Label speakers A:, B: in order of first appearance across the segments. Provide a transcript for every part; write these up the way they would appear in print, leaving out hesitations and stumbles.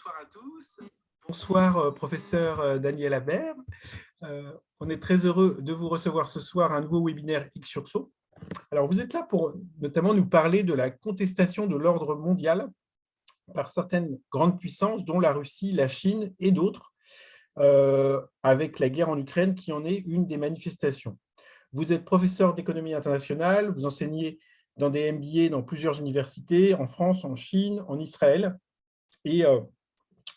A: bonsoir à tous. Bonsoir, professeur Daniel Habert. On est très heureux de vous recevoir ce soir à un nouveau webinaire X sur So. Alors, vous êtes là pour notamment nous parler de la contestation de l'ordre mondial par certaines grandes puissances, dont la Russie, la Chine et d'autres, avec la guerre en Ukraine qui en est une des manifestations. Vous êtes professeur d'économie internationale, vous enseignez dans des MBA dans plusieurs universités, en France, en Chine, en Israël, et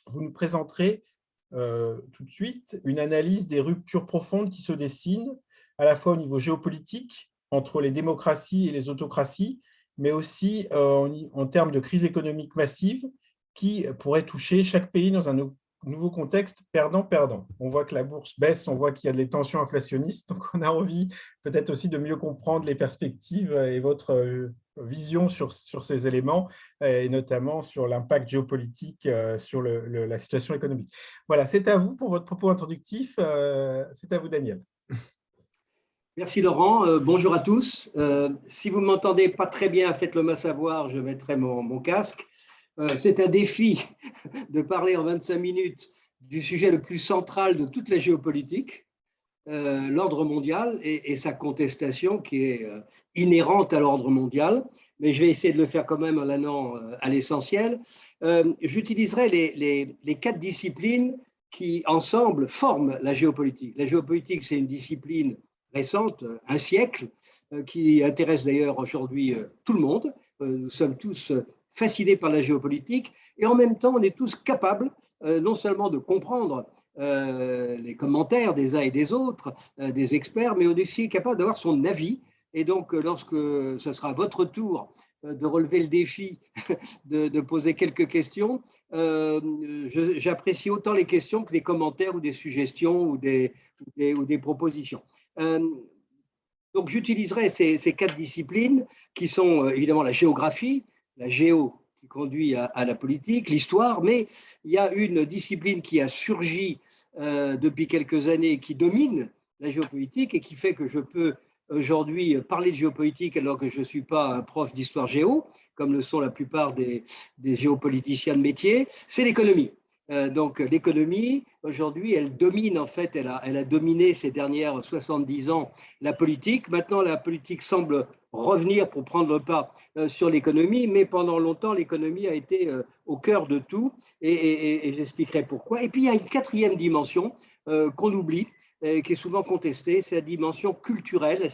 A: vous nous présenterez tout de suite une analyse des ruptures profondes qui se dessinent, à la fois au niveau géopolitique, entre les démocraties et les autocraties, mais aussi en termes de crise économique massive qui pourrait toucher chaque pays dans un nouveau contexte perdant-perdant. On voit que la bourse baisse, on voit qu'il y a des tensions inflationnistes, donc on a envie peut-être aussi de mieux comprendre les perspectives et votre vision sur ces éléments, et notamment sur l'impact géopolitique sur la situation économique. Voilà, c'est à vous pour votre propos introductif. C'est à vous, Daniel.
B: Merci Laurent, bonjour à tous. Si vous ne m'entendez pas très bien, faites-le moi savoir, je mettrai mon casque. C'est un défi de parler en 25 minutes du sujet le plus central de toute la géopolitique, l'ordre mondial et sa contestation qui est inhérente à l'ordre mondial. Mais je vais essayer de le faire quand même en allant à l'essentiel. J'utiliserai les 4 disciplines qui, ensemble, forment la géopolitique. La géopolitique, c'est une discipline récente, un siècle, qui intéresse d'ailleurs aujourd'hui tout le monde. Nous sommes tous fascinés par la géopolitique et en même temps, on est tous capables non seulement de comprendre les commentaires des uns et des autres, des experts, mais on est aussi capable d'avoir son avis. Et donc, lorsque ce sera votre tour de relever le défi de poser quelques questions, j'apprécie autant les questions que les commentaires ou des suggestions ou des propositions. Donc, j'utiliserai ces 4 disciplines qui sont évidemment la géographie, la géo qui conduit à la politique, l'histoire, mais il y a une discipline qui a surgi depuis quelques années qui domine la géopolitique et qui fait que je peux aujourd'hui parler de géopolitique alors que je ne suis pas un prof d'histoire géo, comme le sont la plupart des géopoliticiens de métier, c'est l'économie. Donc l'économie, aujourd'hui, elle domine en fait, elle a dominé ces dernières 70 ans la politique. Maintenant, la politique semble revenir pour prendre le pas sur l'économie, mais pendant longtemps, l'économie a été au cœur de tout et j'expliquerai pourquoi. Et puis, il y a une 4e dimension qu'on oublie, qui est souvent contestée, c'est la dimension culturelle,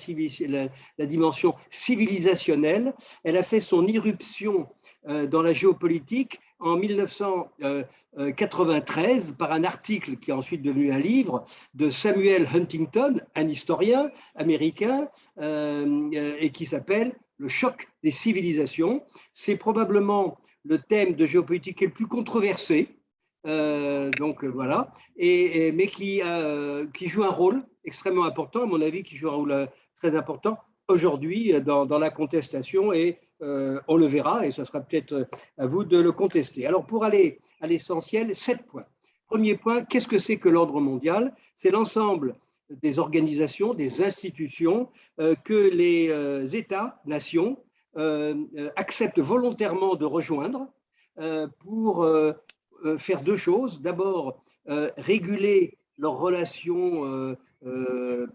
B: la dimension civilisationnelle. Elle a fait son irruption dans la géopolitique en 1993 par un article qui est ensuite devenu un livre de Samuel Huntington, un historien américain, et qui s'appelle « Le choc des civilisations ». C'est probablement le thème de géopolitique qui est le plus controversé. Voilà, mais qui joue un rôle extrêmement important, à mon avis, qui joue un rôle très important aujourd'hui dans la contestation et on le verra et ce sera peut-être à vous de le contester. Alors pour aller à l'essentiel, 7 points. Premier point, qu'est-ce que c'est que l'ordre mondial? C'est l'ensemble des organisations, des institutions que les États, nations acceptent volontairement de rejoindre pour faire 2 choses. D'abord, réguler leurs relations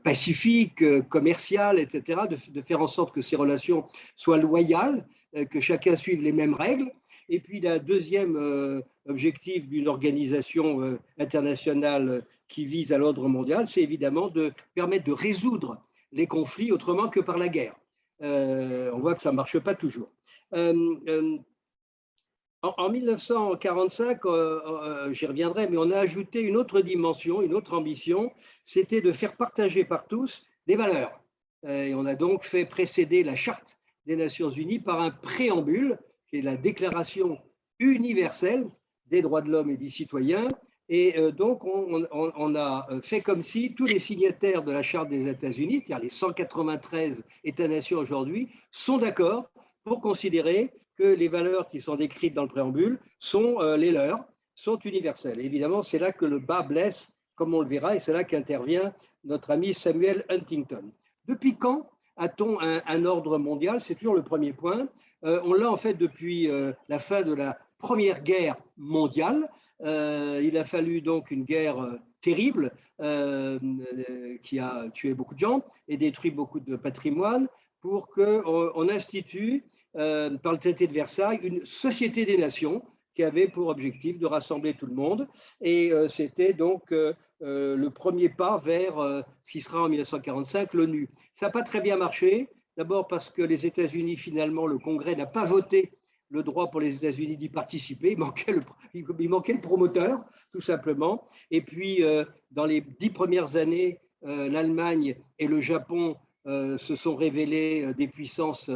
B: pacifiques, commerciales, etc., de faire en sorte que ces relations soient loyales, que chacun suive les mêmes règles. Et puis, le deuxième objectif d'une organisation internationale qui vise à l'ordre mondial, c'est évidemment de permettre de résoudre les conflits autrement que par la guerre. On voit que ça ne marche pas toujours. En 1945, j'y reviendrai, mais on a ajouté une autre dimension, une autre ambition, c'était de faire partager par tous des valeurs. Et on a donc fait précéder la Charte des Nations Unies par un préambule, qui est la Déclaration universelle des droits de l'homme et des citoyens. Et donc, on a fait comme si tous les signataires de la Charte des États-Unis, c'est-à-dire les 193 États-nations aujourd'hui, sont d'accord pour considérer que les valeurs qui sont décrites dans le préambule sont les leurs, sont universelles. Et évidemment, c'est là que le bas blesse, comme on le verra, et c'est là qu'intervient notre ami Samuel Huntington. Depuis quand a-t-on un ordre mondial? C'est toujours le premier point. On l'a en fait depuis la fin de la première guerre mondiale. Il a fallu donc une guerre terrible qui a tué beaucoup de gens et détruit beaucoup de patrimoine pour qu'on institue, par le traité de Versailles, une société des nations qui avait pour objectif de rassembler tout le monde. Et c'était donc le premier pas vers ce qui sera en 1945 l'ONU. Ça n'a pas très bien marché, d'abord parce que les États-Unis, finalement, le Congrès n'a pas voté le droit pour les États-Unis d'y participer. Il manquait le promoteur, tout simplement. Et puis, dans les 10 premières années, l'Allemagne et le Japon se sont révélés des puissances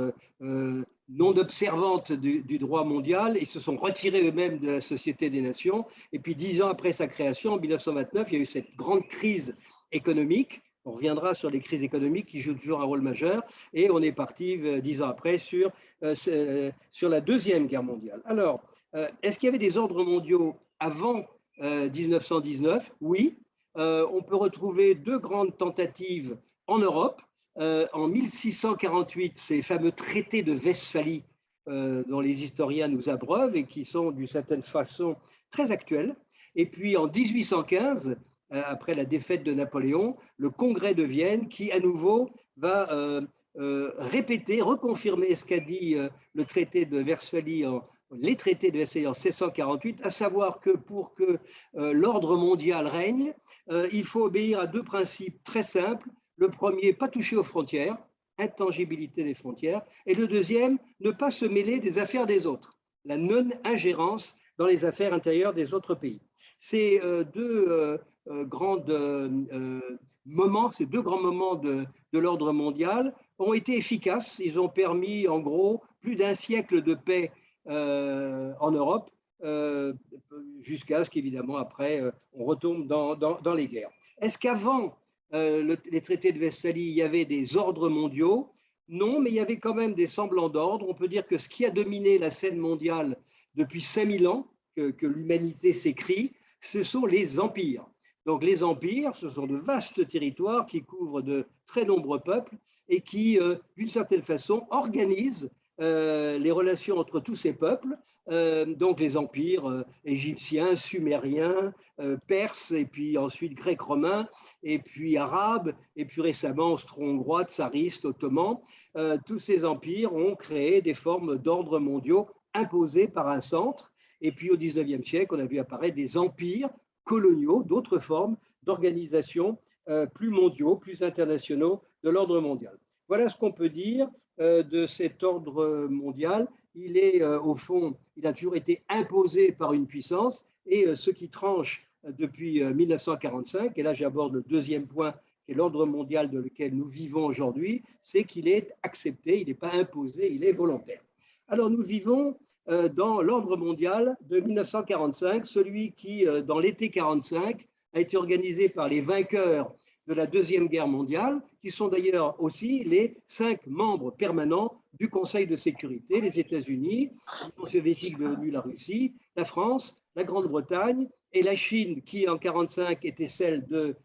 B: non observantes du droit mondial et se sont retirés eux-mêmes de la Société des Nations. Et puis, 10 ans après sa création, en 1929, il y a eu cette grande crise économique. On reviendra sur les crises économiques qui jouent toujours un rôle majeur. Et on est parti 10 ans après sur la Deuxième Guerre mondiale. Alors, est-ce qu'il y avait des ordres mondiaux avant 1919? Oui. On peut retrouver 2 grandes tentatives en Europe. En 1648, ces fameux traités de Westphalie dont les historiens nous abreuvent et qui sont d'une certaine façon très actuels. Et puis en 1815, après la défaite de Napoléon, le Congrès de Vienne qui à nouveau va répéter, reconfirmer ce qu'a dit le traité de Westphalie les traités de Westphalie en 1648, à savoir que pour que l'ordre mondial règne, il faut obéir à 2 principes très simples. Le premier, pas toucher aux frontières, intangibilité des frontières. Et le deuxième, ne pas se mêler des affaires des autres, la non-ingérence dans les affaires intérieures des autres pays. Ces deux grands moments de l'ordre mondial ont été efficaces. Ils ont permis, en gros, plus d'1 siècle de paix en Europe, jusqu'à ce qu'évidemment, après, on retombe dans les guerres. Est-ce qu'avant les traités de Westphalie, il y avait des ordres mondiaux? Non, mais il y avait quand même des semblants d'ordre. On peut dire que ce qui a dominé la scène mondiale depuis 5000 ans, que l'humanité s'écrit, ce sont les empires. Donc les empires, ce sont de vastes territoires qui couvrent de très nombreux peuples et qui, d'une certaine façon, organisent les relations entre tous ces peuples, donc les empires égyptiens, sumériens, perses, et puis ensuite grecs, romains, et puis arabes, et puis récemment austro-hongrois, tsaristes, ottomans. Tous ces empires ont créé des formes d'ordre mondiaux imposées par un centre. Et puis au XIXe siècle, on a vu apparaître des empires coloniaux, d'autres formes d'organisation plus mondiaux, plus internationaux de l'ordre mondial. Voilà ce qu'on peut dire de cet ordre mondial. Il est, au fond, il a toujours été imposé par une puissance, et ce qui tranche depuis 1945, et là j'aborde le deuxième point, qui est l'ordre mondial dans lequel nous vivons aujourd'hui, c'est qu'il est accepté, il n'est pas imposé, il est volontaire. Alors nous vivons dans l'ordre mondial de 1945, celui qui, dans l'été 1945, a été organisé par les vainqueurs de la Deuxième Guerre mondiale, qui sont d'ailleurs aussi les 5 membres permanents du Conseil de sécurité, les États-Unis, l'Union soviétique devenue la Russie, la France, la Grande-Bretagne et la Chine, qui en 1945 était celle de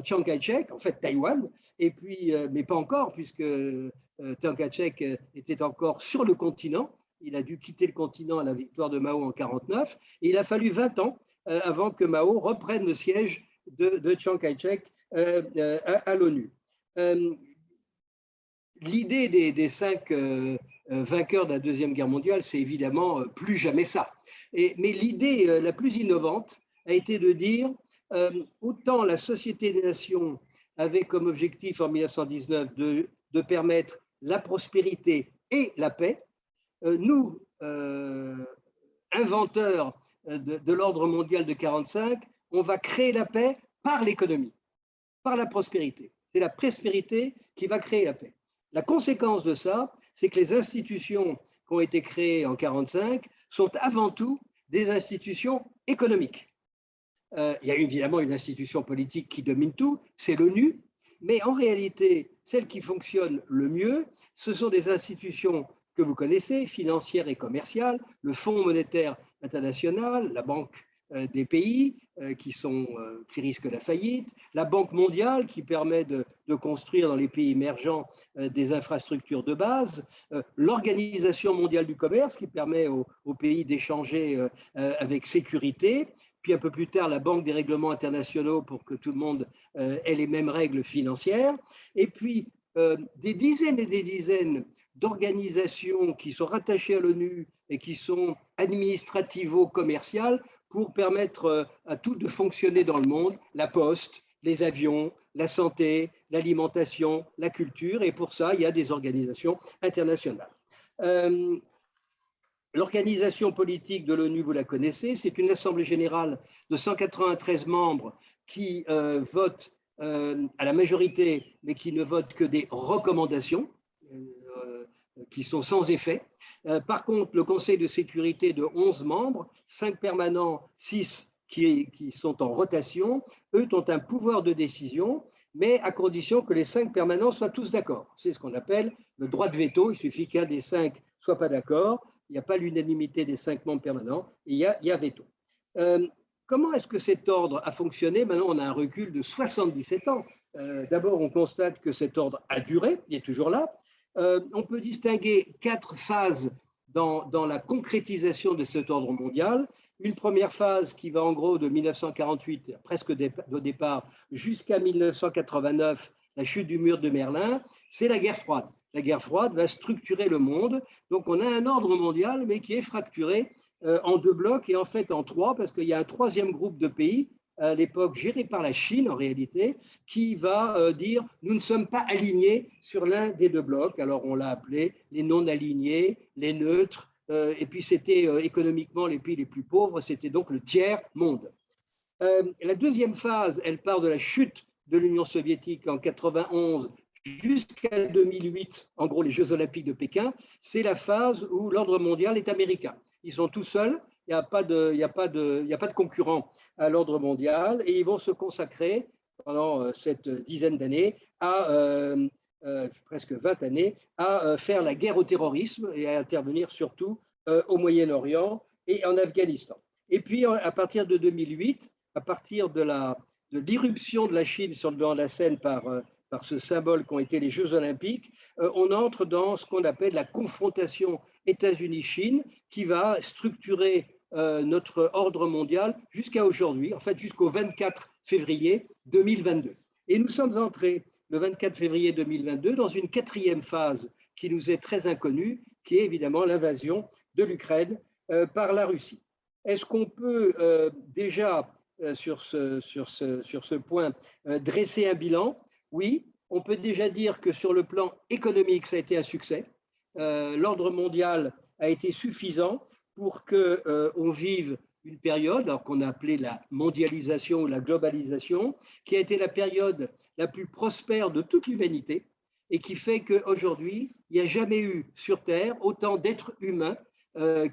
B: Chiang Kai-shek, en fait Taïwan, et puis, mais pas encore, puisque Chiang Kai-shek était encore sur le continent. Il a dû quitter le continent à la victoire de Mao en 1949, et il a fallu 20 ans avant que Mao reprenne le siège de Chiang Kai-shek à l'ONU. L'idée des 5 vainqueurs de la Deuxième Guerre mondiale, c'est évidemment plus jamais ça. Mais l'idée la plus innovante a été de dire autant la Société des Nations avait comme objectif en 1919 de permettre la prospérité et la paix, nous, inventeurs de l'ordre mondial de 1945, on va créer la paix par l'économie, par la prospérité. C'est la prospérité qui va créer la paix. La conséquence de ça, c'est que les institutions qui ont été créées en 1945 sont avant tout des institutions économiques. Il y a évidemment une institution politique qui domine tout, c'est l'ONU, mais en réalité, celles qui fonctionnent le mieux, ce sont des institutions que vous connaissez, financières et commerciales, le Fonds monétaire international, la Banque des pays qui risquent la faillite, la Banque mondiale qui permet de construire dans les pays émergents des infrastructures de base, l'Organisation mondiale du commerce qui permet aux pays d'échanger avec sécurité, puis un peu plus tard la Banque des règlements internationaux pour que tout le monde ait les mêmes règles financières, et puis des dizaines et des dizaines d'organisations qui sont rattachées à l'ONU et qui sont administrativo-commerciales pour permettre à tout de fonctionner dans le monde, la poste, les avions, la santé, l'alimentation, la culture, et pour ça, il y a des organisations internationales. L'organisation politique de l'ONU, vous la connaissez, c'est une assemblée générale de 193 membres qui votent à la majorité, mais qui ne votent que des recommandations qui sont sans effet. Par contre, le Conseil de sécurité de 11 membres, 5 permanents, 6 qui sont en rotation, eux ont un pouvoir de décision, mais à condition que les 5 permanents soient tous d'accord. C'est ce qu'on appelle le droit de veto. Il suffit qu'un des 5 ne soit pas d'accord. Il n'y a pas l'unanimité des 5 membres permanents, et il y a veto. Comment est-ce que cet ordre a fonctionné? Maintenant, on a un recul de 77 ans. D'abord, on constate que cet ordre a duré, il est toujours là. On peut distinguer 4 phases dans la concrétisation de cet ordre mondial. Une première phase qui va en gros de 1948, presque au départ, jusqu'à 1989, la chute du mur de Berlin, c'est la guerre froide. La guerre froide va structurer le monde. Donc, on a un ordre mondial, mais qui est fracturé en 2 blocs et en fait en 3, parce qu'il y a un 3e groupe de pays, à l'époque géré par la Chine en réalité, qui va dire nous ne sommes pas alignés sur l'un des 2 blocs. Alors, on l'a appelé les non-alignés, les neutres, et puis c'était économiquement les pays les plus pauvres, c'était donc le tiers monde. La 2e phase, elle part de la chute de l'Union soviétique en 91 jusqu'à 2008, en gros les Jeux olympiques de Pékin, c'est la phase où l'ordre mondial est américain. Ils sont tout seuls, il n'y a pas de concurrent à l'ordre mondial, et ils vont se consacrer pendant cette dizaine d'années à presque 20 années à faire la guerre au terrorisme et à intervenir surtout au Moyen-Orient et en Afghanistan. Et puis à partir de 2008, à partir de l'irruption de la Chine sur le devant de la scène par ce symbole qu'ont été les Jeux olympiques, on entre dans ce qu'on appelle la confrontation États-Unis-Chine qui va structurer notre ordre mondial jusqu'à aujourd'hui, en fait jusqu'au 24 février 2022. Et nous sommes entrés le 24 février 2022 dans une 4e phase qui nous est très inconnue, qui est évidemment l'invasion de l'Ukraine par la Russie. Est-ce qu'on peut déjà, sur ce point, dresser un bilan? Oui, on peut déjà dire que sur le plan économique, ça a été un succès. L'ordre mondial a été suffisant pour qu'on vive une période, alors qu'on a appelé la mondialisation ou la globalisation, qui a été la période la plus prospère de toute l'humanité et qui fait qu'aujourd'hui, il n'y a jamais eu sur Terre autant d'êtres humains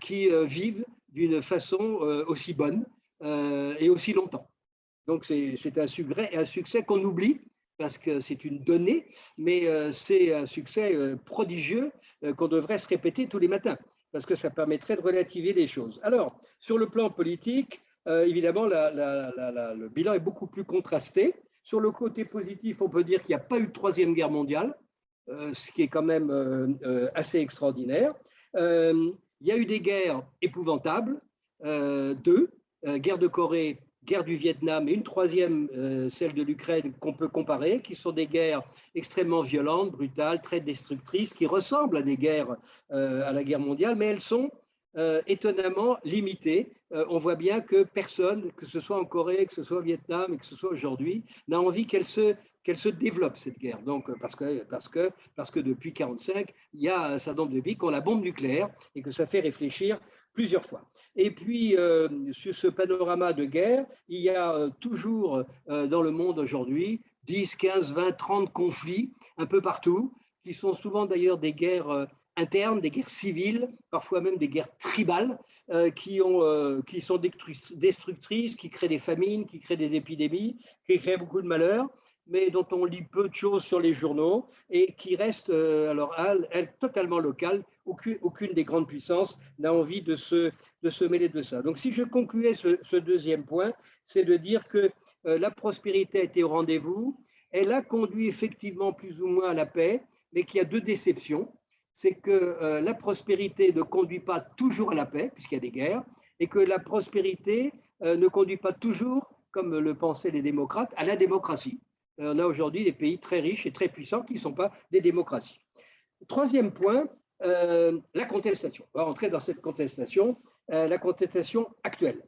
B: qui vivent d'une façon aussi bonne et aussi longtemps. Donc, c'est un succès qu'on oublie parce que c'est une donnée, mais c'est un succès prodigieux qu'on devrait se répéter tous les matins, parce que ça permettrait de relativiser les choses. Alors, sur le plan politique, évidemment, le bilan est beaucoup plus contrasté. Sur le côté positif, on peut dire qu'il n'y a pas eu de 3e guerre mondiale, ce qui est quand même assez extraordinaire. Il y a eu des guerres épouvantables, 2, guerre de Corée, guerre du Vietnam et une 3e, celle de l'Ukraine, qu'on peut comparer, qui sont des guerres extrêmement violentes, brutales, très destructrices, qui ressemblent à des guerres, à la guerre mondiale, mais elles sont étonnamment limitées. On voit bien que personne, que ce soit en Corée, que ce soit au Vietnam et que ce soit aujourd'hui, n'a envie qu'elle se développe, cette guerre. Donc, parce que depuis 1945, il y a un certain nombre de pays qui ont la bombe nucléaire et que ça fait réfléchir plusieurs fois. Et puis, sur ce panorama de guerre, il y a toujours dans le monde aujourd'hui 10, 15, 20, 30 conflits un peu partout, qui sont souvent d'ailleurs des guerres internes, des guerres civiles, parfois même des guerres tribales, qui sont destructrices, qui créent des famines, qui créent des épidémies, qui créent beaucoup de malheurs. mais dont on lit peu de choses sur les journaux et qui reste, alors, elle, totalement locale. Aucune des grandes puissances n'a envie de se mêler de ça. Donc, si je concluais ce deuxième point, c'est de dire que la prospérité a été au rendez-vous. Elle a conduit effectivement plus ou moins à la paix, mais qu'il y a deux déceptions. C'est que la prospérité ne conduit pas toujours à la paix, puisqu'il y a des guerres, et que la prospérité ne conduit pas toujours, comme le pensaient les démocrates, à la démocratie. On a aujourd'hui des pays très riches et très puissants qui ne sont pas des démocraties. Troisième point, la contestation. On va entrer dans cette contestation, la contestation actuelle.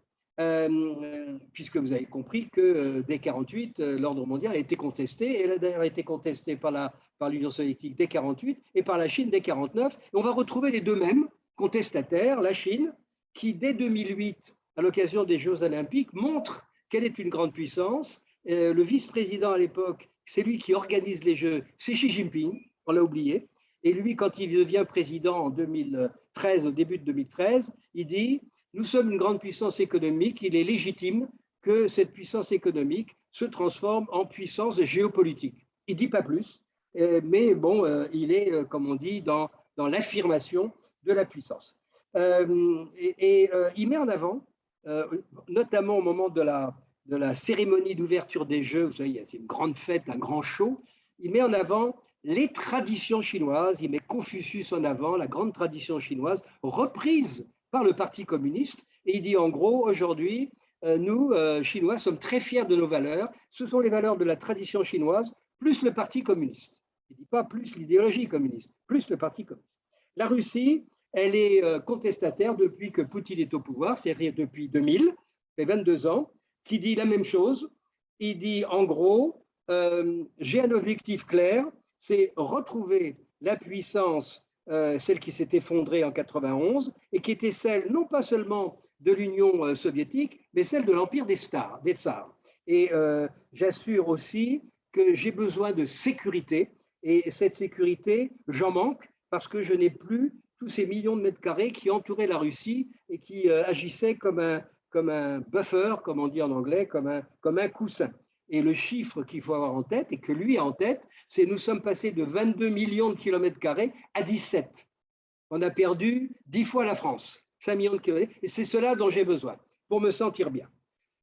B: Puisque vous avez compris que dès 1948, l'ordre mondial a été contesté, et elle a d'ailleurs été contestée par l'Union soviétique dès 1948 et par la Chine dès 1949. On va retrouver les deux mêmes contestataires, la Chine, qui dès 2008, à l'occasion des Jeux olympiques, montre qu'elle est une grande puissance. Le vice-président à l'époque, c'est lui qui organise les Jeux, c'est Xi Jinping, on l'a oublié. Et lui, quand il devient président en 2013, au début de 2013, il dit « Nous sommes une grande puissance économique, il est légitime que cette puissance économique se transforme en puissance géopolitique. » Il ne dit pas plus, mais bon, il est, comme on dit, dans l'affirmation de la puissance. Il met en avant, notamment au moment de la cérémonie d'ouverture des Jeux, vous savez, c'est une grande fête, un grand show, il met en avant les traditions chinoises, il met Confucius en avant, la grande tradition chinoise, reprise par le Parti communiste, et il dit en gros, aujourd'hui, nous, Chinois, sommes très fiers de nos valeurs, ce sont les valeurs de la tradition chinoise, plus le Parti communiste. Il ne dit pas plus l'idéologie communiste, plus le Parti communiste. La Russie, elle est contestataire depuis que Poutine est au pouvoir, c'est-à-dire depuis 2000, ça fait 22 ans, qui dit la même chose. Il dit en gros, j'ai un objectif clair, c'est retrouver la puissance, celle qui s'est effondrée en 91 et qui était celle non pas seulement de l'Union soviétique, mais celle de l'Empire des Tsars. Et j'assure aussi que j'ai besoin de sécurité, et cette sécurité, j'en manque parce que je n'ai plus tous ces millions de mètres carrés qui entouraient la Russie et qui agissaient comme un buffer, comme on dit en anglais, comme un coussin. Et le chiffre qu'il faut avoir en tête, et que lui a en tête, c'est nous sommes passés de 22 millions de kilomètres carrés à 17. On a perdu 10 fois la France, 5 millions de kilomètres, et c'est cela dont j'ai besoin pour me sentir bien.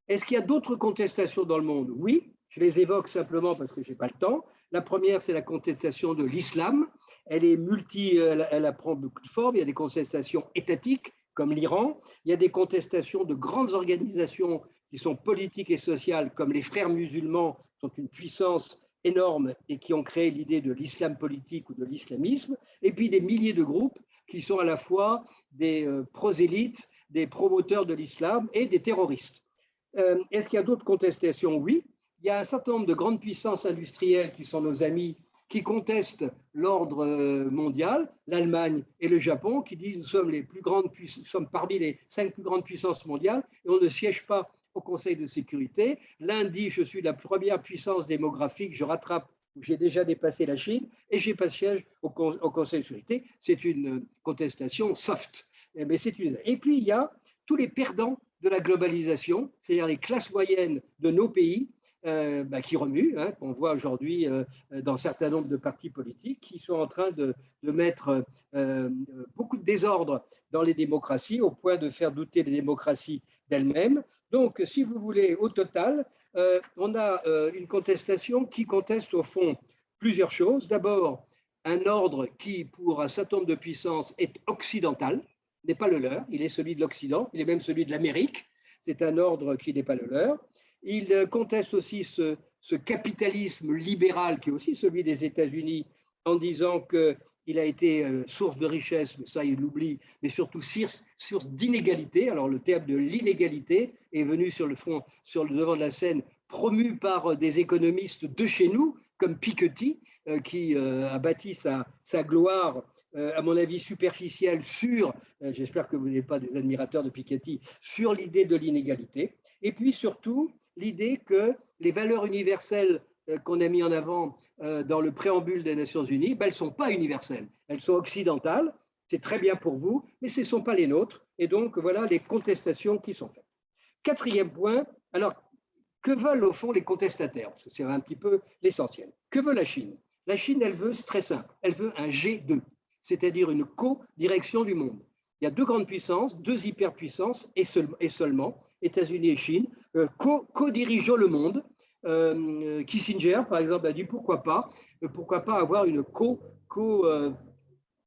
B: Est-ce qu'il y a d'autres contestations dans le monde? Oui, je les évoque simplement parce que je n'ai pas le temps. La première, c'est la contestation de l'islam. Elle est elle prend beaucoup de formes. Il y a des contestations étatiques, comme l'Iran. Il y a des contestations de grandes organisations qui sont politiques et sociales, comme les Frères musulmans, qui sont une puissance énorme et qui ont créé l'idée de l'islam politique ou de l'islamisme. Et puis des milliers de groupes qui sont à la fois des prosélytes, des promoteurs de l'islam et des terroristes. Est-ce qu'il y a d'autres contestations? Oui. Il y a un certain nombre de grandes puissances industrielles qui sont nos amis, qui contestent l'ordre mondial, l'Allemagne et le Japon, qui disent nous sommes nous sommes parmi les 5 plus grandes puissances mondiales et on ne siège pas au Conseil de sécurité. L'Inde dit je suis la première puissance démographique, je rattrape, j'ai déjà dépassé la Chine et j'ai pas de siège au Conseil de sécurité. C'est une contestation soft. Mais et puis il y a tous les perdants de la globalisation, c'est-à-dire les classes moyennes de nos pays, qui remuent, qu'on voit aujourd'hui dans un certain nombre de partis politiques qui sont en train de mettre beaucoup de désordre dans les démocraties au point de faire douter les démocraties d'elles-mêmes. Donc, si vous voulez, au total, on a une contestation qui conteste au fond plusieurs choses. D'abord, un ordre qui, pour un certain nombre de puissances, est occidental, n'est pas le leur, il est celui de l'Occident, il est même celui de l'Amérique, c'est un ordre qui n'est pas le leur. Il conteste aussi ce capitalisme libéral qui est aussi celui des États-Unis en disant qu'il a été source de richesse, mais ça il l'oublie, mais surtout source d'inégalité. Alors le terme de l'inégalité est venu sur le devant de la scène, promu par des économistes de chez nous, comme Piketty, qui a bâti sa gloire, à mon avis superficielle, j'espère que vous n'êtes pas des admirateurs de Piketty, sur l'idée de l'inégalité. Et puis surtout, l'idée que les valeurs universelles qu'on a mis en avant dans le préambule des Nations Unies, elles ne sont pas universelles, elles sont occidentales, c'est très bien pour vous, mais ce ne sont pas les nôtres, et donc voilà les contestations qui sont faites. Quatrième point, alors Que veulent au fond les contestataires? Parce que c'est un petit peu l'essentiel. Que veut la Chine? La Chine, elle veut, c'est très simple, elle veut un G2, c'est-à-dire une co-direction du monde. Il y a deux grandes puissances, deux hyperpuissances et seulement, États-Unis et Chine, co-dirigeant le monde. Kissinger, par exemple, a dit pourquoi pas avoir une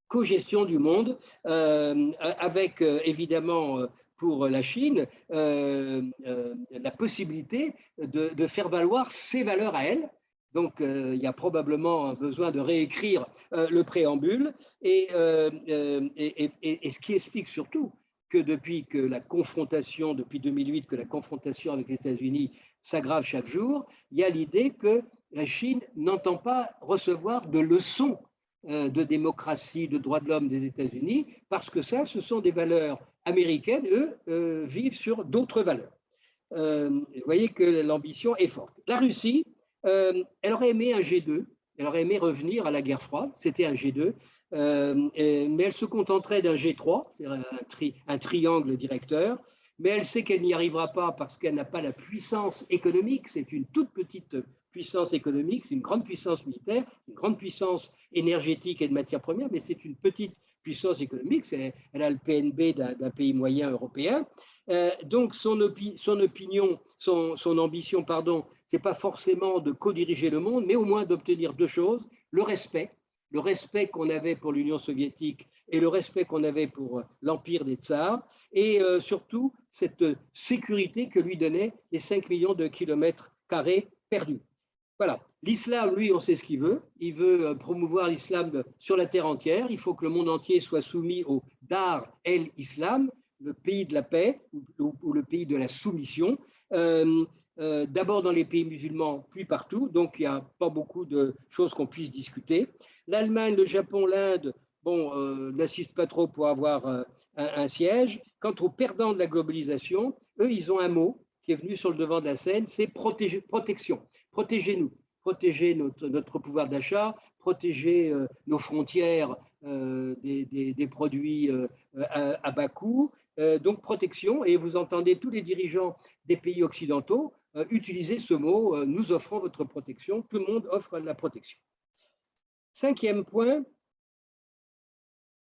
B: co-gestion du monde, avec évidemment pour la Chine la possibilité de faire valoir ses valeurs à elle. Donc, il y a probablement besoin de réécrire le préambule et ce qui explique surtout que depuis que la confrontation, depuis 2008, que la confrontation avec les États-Unis s'aggrave chaque jour, il y a l'idée que la Chine n'entend pas recevoir de leçons de démocratie, de droits de l'homme des États-Unis, parce que ça, ce sont des valeurs américaines, eux, vivent sur d'autres valeurs. Vous voyez que l'ambition est forte. La Russie, elle aurait aimé un G2, elle aurait aimé revenir à la guerre froide, c'était un G2, mais elle se contenterait d'un G3, c'est-à-dire un triangle directeur, mais elle sait qu'elle n'y arrivera pas parce qu'elle n'a pas la puissance économique, c'est une toute petite puissance économique, c'est une grande puissance militaire, une grande puissance énergétique et de matières premières, mais c'est une petite puissance économique, elle a le PNB d'un pays moyen européen. Donc son ambition, pardon, c'est pas forcément de co-diriger le monde, mais au moins d'obtenir deux choses, le respect qu'on avait pour l'Union soviétique et le respect qu'on avait pour l'Empire des Tsars, et surtout cette sécurité que lui donnaient les 5 millions de kilomètres carrés perdus. Voilà. L'islam, lui, on sait ce qu'il veut. Il veut promouvoir l'islam sur la terre entière. Il faut que le monde entier soit soumis au Dar el-Islam, le pays de la paix ou le pays de la soumission. D'abord dans les pays musulmans, puis partout. Donc, il n'y a pas beaucoup de choses qu'on puisse discuter. L'Allemagne, le Japon, l'Inde, n'assistent pas trop pour avoir un siège. Quant aux perdants de la globalisation, eux, ils ont un mot qui est venu sur le devant de la scène, c'est protection. Protégez-nous, protégez notre pouvoir d'achat, protégez nos frontières des produits à bas coût. Donc protection, et vous entendez tous les dirigeants des pays occidentaux utiliser ce mot, nous offrons votre protection, tout le monde offre la protection. Cinquième point,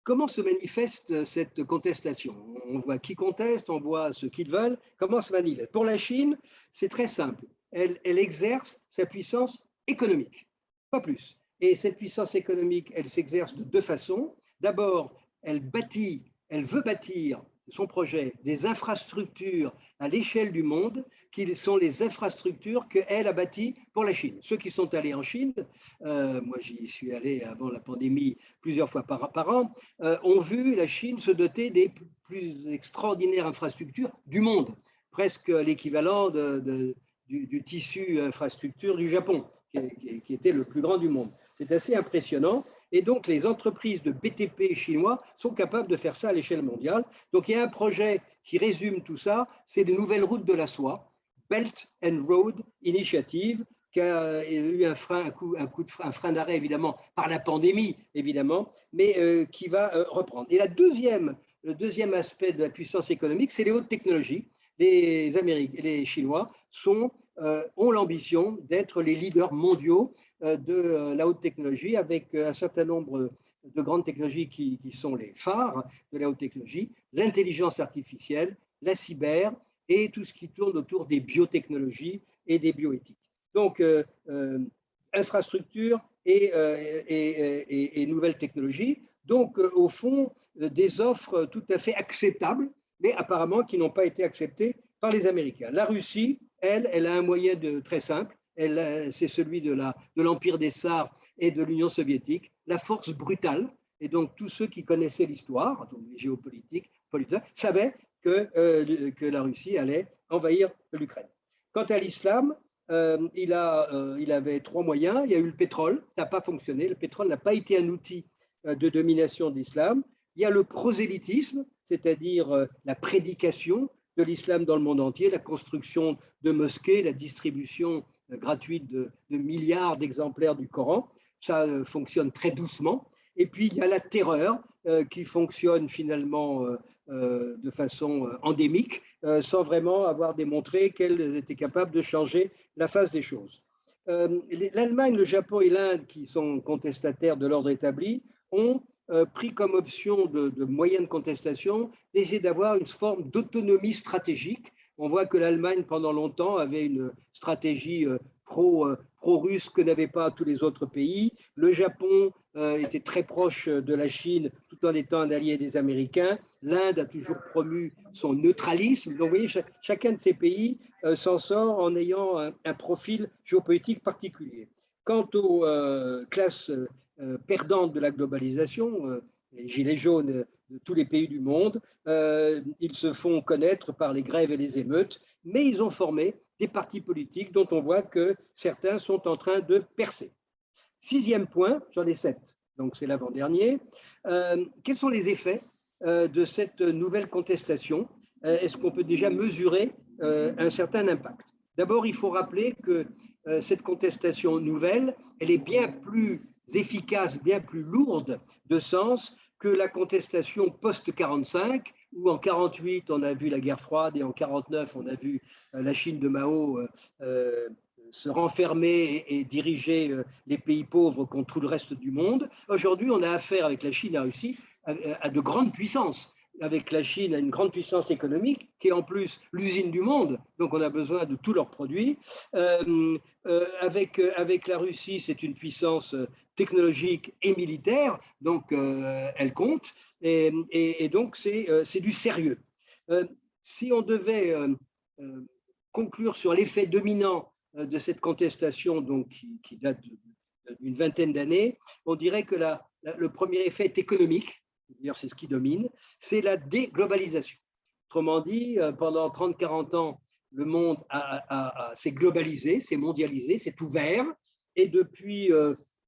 B: comment se manifeste cette contestation? On voit qui conteste, on voit ce qu'ils veulent. Comment se manifeste? Pour la Chine, c'est très simple. Elle exerce sa puissance économique, pas plus. Et cette puissance économique, elle s'exerce de deux façons. D'abord, elle veut bâtir son projet des infrastructures à l'échelle du monde, qui sont les infrastructures qu'elle a bâties pour la Chine. Ceux qui sont allés en Chine, moi j'y suis allé avant la pandémie plusieurs fois par an, ont vu la Chine se doter des plus extraordinaires infrastructures du monde, presque l'équivalent du tissu infrastructure du Japon, qui était le plus grand du monde. C'est assez impressionnant. Et donc, les entreprises de BTP chinois sont capables de faire ça à l'échelle mondiale. Donc, il y a un projet qui résume tout ça, c'est les nouvelles routes de la soie, Belt and Road Initiative, qui a eu un frein d'arrêt, évidemment, par la pandémie, évidemment, mais qui va reprendre. Et le deuxième aspect de la puissance économique, c'est les hautes technologies. Les Chinois ont l'ambition d'être les leaders mondiaux de la haute technologie, avec un certain nombre de grandes technologies qui sont les phares de la haute technologie, l'intelligence artificielle, la cyber et tout ce qui tourne autour des biotechnologies et des bioéthiques. Donc, infrastructure et nouvelles technologies. Donc, au fond, des offres tout à fait acceptables, mais apparemment qui n'ont pas été acceptées par les Américains. La Russie, elle a un moyen très simple, c'est celui de l'Empire des Tsars et de l'Union soviétique, la force brutale. Et donc, tous ceux qui connaissaient l'histoire, donc les géopolitiques, savaient que la Russie allait envahir l'Ukraine. Quant à l'islam, il avait trois moyens. Il y a eu le pétrole, ça n'a pas fonctionné. Le pétrole n'a pas été un outil de domination de l'islam. Il y a le prosélytisme, c'est-à-dire la prédication de l'islam dans le monde entier, la construction de mosquées, la distribution gratuite de milliards d'exemplaires du Coran. Ça fonctionne très doucement. Et puis, il y a la terreur qui fonctionnent finalement de façon endémique, sans vraiment avoir démontré qu'elles étaient capables de changer la face des choses. L'Allemagne, le Japon et l'Inde, qui sont contestataires de l'ordre établi, ont pris comme option de moyen de contestation d'essayer d'avoir une forme d'autonomie stratégique. On voit que l'Allemagne, pendant longtemps, avait une stratégie pro-russe que n'avaient pas tous les autres pays. Le Japon était très proche de la Chine tout en étant un allié des Américains. L'Inde a toujours promu son neutralisme. Donc, vous voyez, chacun de ces pays s'en sort en ayant un profil géopolitique particulier. Quant aux classes perdantes de la globalisation, les gilets jaunes de tous les pays du monde, ils se font connaître par les grèves et les émeutes, mais ils ont formé des partis politiques dont on voit que certains sont en train de percer. 6e point, j'en ai 7, donc c'est l'avant-dernier. Quels sont les effets de cette nouvelle contestation? Est-ce qu'on peut déjà mesurer un certain impact? D'abord, il faut rappeler que cette contestation nouvelle, elle est bien plus efficace, bien plus lourde de sens que la contestation post-45, où en 48, on a vu la guerre froide et en 49, on a vu la Chine de Mao se renfermer et diriger les pays pauvres contre tout le reste du monde. Aujourd'hui, on a affaire avec la Chine et la Russie à de grandes puissances. Avec la Chine, à une grande puissance économique, qui est en plus l'usine du monde, donc on a besoin de tous leurs produits. Avec la Russie, c'est une puissance technologique et militaire, donc elle compte, et donc c'est du sérieux. Si on devait conclure sur l'effet dominant de cette contestation, donc, qui date d'une vingtaine d'années, on dirait que le premier effet est économique. D'ailleurs, c'est ce qui domine, c'est la déglobalisation. Autrement dit, pendant 30-40 ans, le monde s'est globalisé, s'est mondialisé, s'est ouvert, et depuis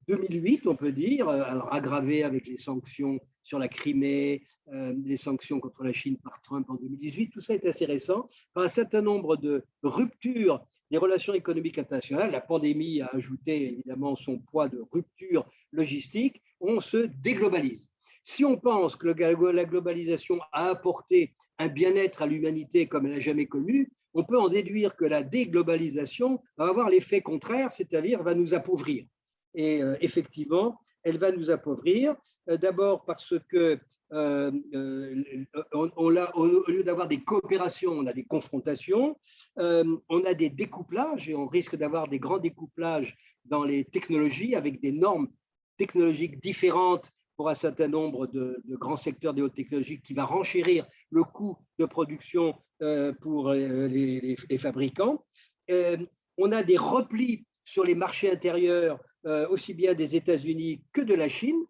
B: 2008, on peut dire, alors aggravé avec les sanctions sur la Crimée, les sanctions contre la Chine par Trump en 2018, tout ça est assez récent, par un certain nombre de ruptures des relations économiques internationales. La pandémie a ajouté évidemment son poids de rupture logistique, on se déglobalise. Si on pense que la globalisation a apporté un bien-être à l'humanité comme elle n'a jamais connu, on peut en déduire que la déglobalisation va avoir l'effet contraire, c'est-à-dire va nous appauvrir. Et effectivement, elle va nous appauvrir, d'abord parce que au lieu d'avoir des coopérations, on a des confrontations, on a des découplages et on risque d'avoir des grands découplages dans les technologies avec des normes technologiques différentes pour un certain nombre de grands secteurs des hautes technologies qui va renchérir le coût de production pour les fabricants. On a des replis sur les marchés intérieurs, aussi bien des États-Unis que de la Chine,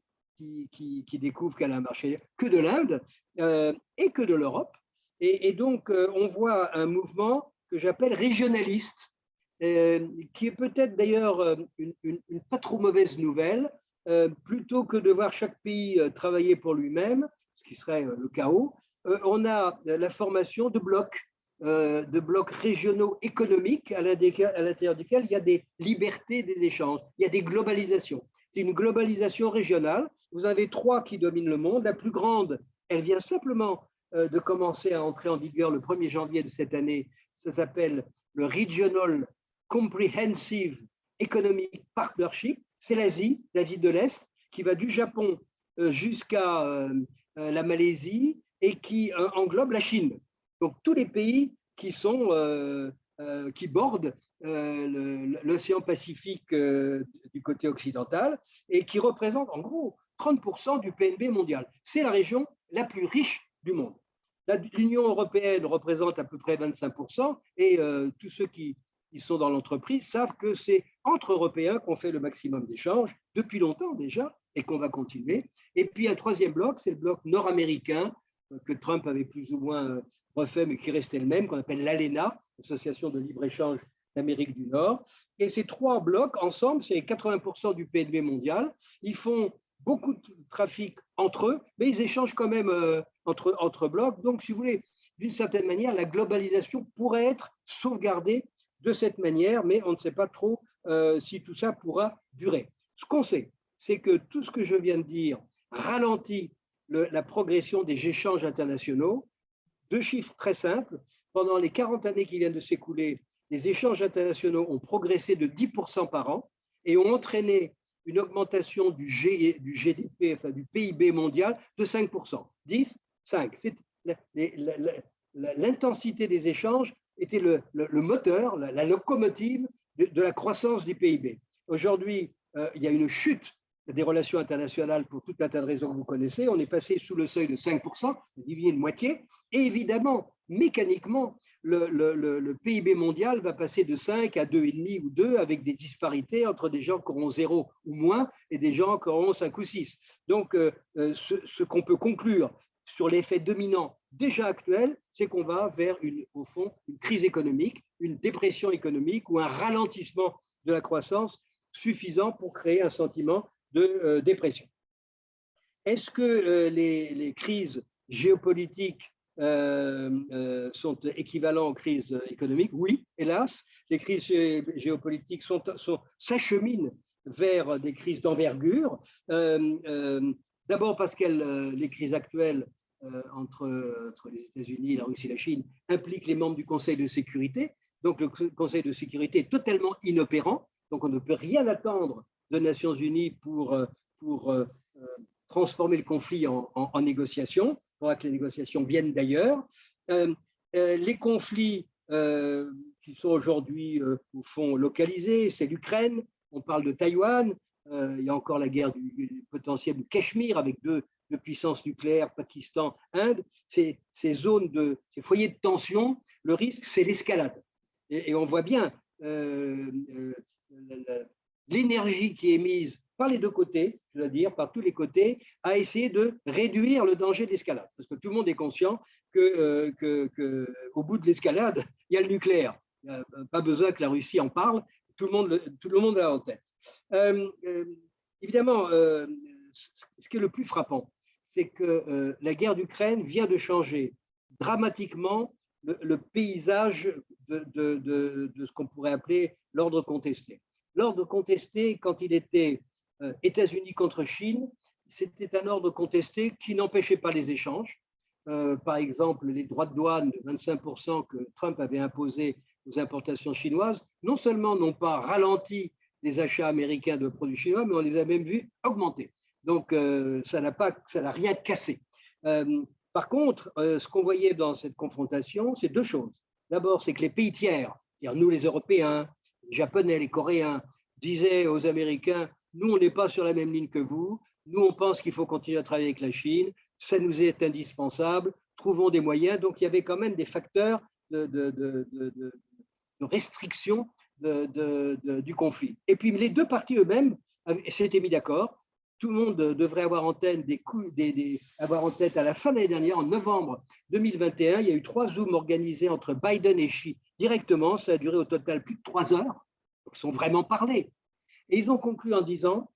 B: qui découvre qu'elle a un marché, que de l'Inde et que de l'Europe. Et donc, on voit un mouvement que j'appelle régionaliste, qui est peut-être d'ailleurs une pas trop mauvaise nouvelle. Plutôt que de voir chaque pays travailler pour lui-même, ce qui serait le chaos, on a la formation de blocs régionaux économiques à l'intérieur desquels il y a des libertés des échanges, il y a des globalisations. C'est une globalisation régionale. Vous avez 3 qui dominent le monde. La plus grande, elle vient simplement de commencer à entrer en vigueur le 1er janvier de cette année. Ça s'appelle le Regional Comprehensive Economic Partnership. C'est l'Asie de l'Est, qui va du Japon jusqu'à la Malaisie et qui englobe la Chine. Donc tous les pays qui bordent l'océan Pacifique du côté occidental et qui représentent en gros 30% du PNB mondial. C'est la région la plus riche du monde. L'Union européenne représente à peu près 25% et tous ceux qui sont dans l'entreprise savent que c'est entre Européens qu'on fait le maximum d'échanges depuis longtemps déjà et qu'on va continuer. Et puis un 3e bloc, c'est le bloc nord-américain que Trump avait plus ou moins refait, mais qui restait le même, qu'on appelle l'ALENA, Association de libre-échange d'Amérique du Nord. Et ces 3 blocs, ensemble, c'est 80% du PNB mondial. Ils font beaucoup de trafic entre eux, mais ils échangent quand même entre blocs. Donc, si vous voulez, d'une certaine manière, la globalisation pourrait être sauvegardée de cette manière, mais on ne sait pas trop si tout ça pourra durer. Ce qu'on sait, c'est que tout ce que je viens de dire ralentit la progression des échanges internationaux. Deux chiffres très simples. Pendant les 40 années qui viennent de s'écouler, les échanges internationaux ont progressé de 10% par an et ont entraîné une augmentation du GDP, enfin du PIB mondial, de 5%. 10, 5. L'intensité des échanges était le moteur, la locomotive de la croissance du PIB. Aujourd'hui, il y a une chute des relations internationales pour tout un tas de raisons que vous connaissez. On est passé sous le seuil de 5%, divisé de moitié. Et évidemment, mécaniquement, le PIB mondial va passer de 5 à 2,5 ou 2 avec des disparités entre des gens qui auront 0 ou moins et des gens qui auront 5 ou 6. Donc, ce qu'on peut conclure sur l'effet dominant déjà actuel, c'est qu'on va vers, au fond, une crise économique, une dépression économique ou un ralentissement de la croissance suffisant pour créer un sentiment de dépression. Est-ce que les crises géopolitiques sont équivalents aux crises économiques? Oui, hélas, les crises géopolitiques s'acheminent vers des crises d'envergure. D'abord parce que les crises actuelles entre les États-Unis, la Russie et la Chine impliquent les membres du Conseil de sécurité. Donc le Conseil de sécurité est totalement inopérant. Donc on ne peut rien attendre des Nations Unies pour transformer le conflit en négociation. Il faudra que les négociations viennent d'ailleurs. Les conflits qui sont aujourd'hui au fond localisés, c'est l'Ukraine, on parle de Taïwan, il y a encore la guerre potentielle du Cachemire avec deux puissances nucléaires, Pakistan, Inde. Ces zones ces foyers de tension, le risque, c'est l'escalade. Et on voit bien l'énergie qui est mise par les deux côtés, je dois dire, par tous les côtés, à essayer de réduire le danger d'escalade. Parce que tout le monde est conscient qu'au bout de l'escalade, il y a le nucléaire. Il n'y a pas besoin que la Russie en parle, tout le monde l'a en tête. Évidemment, ce qui est le plus frappant, c'est que la guerre d'Ukraine vient de changer dramatiquement le paysage de ce qu'on pourrait appeler l'ordre contesté. L'ordre contesté, quand il était États-Unis contre Chine, c'était un ordre contesté qui n'empêchait pas les échanges. Par exemple, les droits de douane de 25% que Trump avait imposés aux importations chinoises, non seulement n'ont pas ralenti les achats américains de produits chinois, mais on les a même vus augmenter. Donc, ça n'a rien cassé. Par contre, ce qu'on voyait dans cette confrontation, c'est deux choses. D'abord, c'est que les pays tiers, c'est-à-dire nous les Européens, les Japonais, les Coréens, disaient aux Américains, nous, on n'est pas sur la même ligne que vous, nous, on pense qu'il faut continuer à travailler avec la Chine, ça nous est indispensable, trouvons des moyens. Donc, il y avait quand même des facteurs de restriction du conflit. Et puis, les deux parties eux-mêmes s'étaient mis d'accord. Tout le monde devrait avoir en tête à la fin de l'année dernière, en novembre 2021, il y a eu 3 Zooms organisés entre Biden et Xi directement. Ça a duré au total plus de 3 heures. Donc, ils sont vraiment parlé. Et ils ont conclu en disant,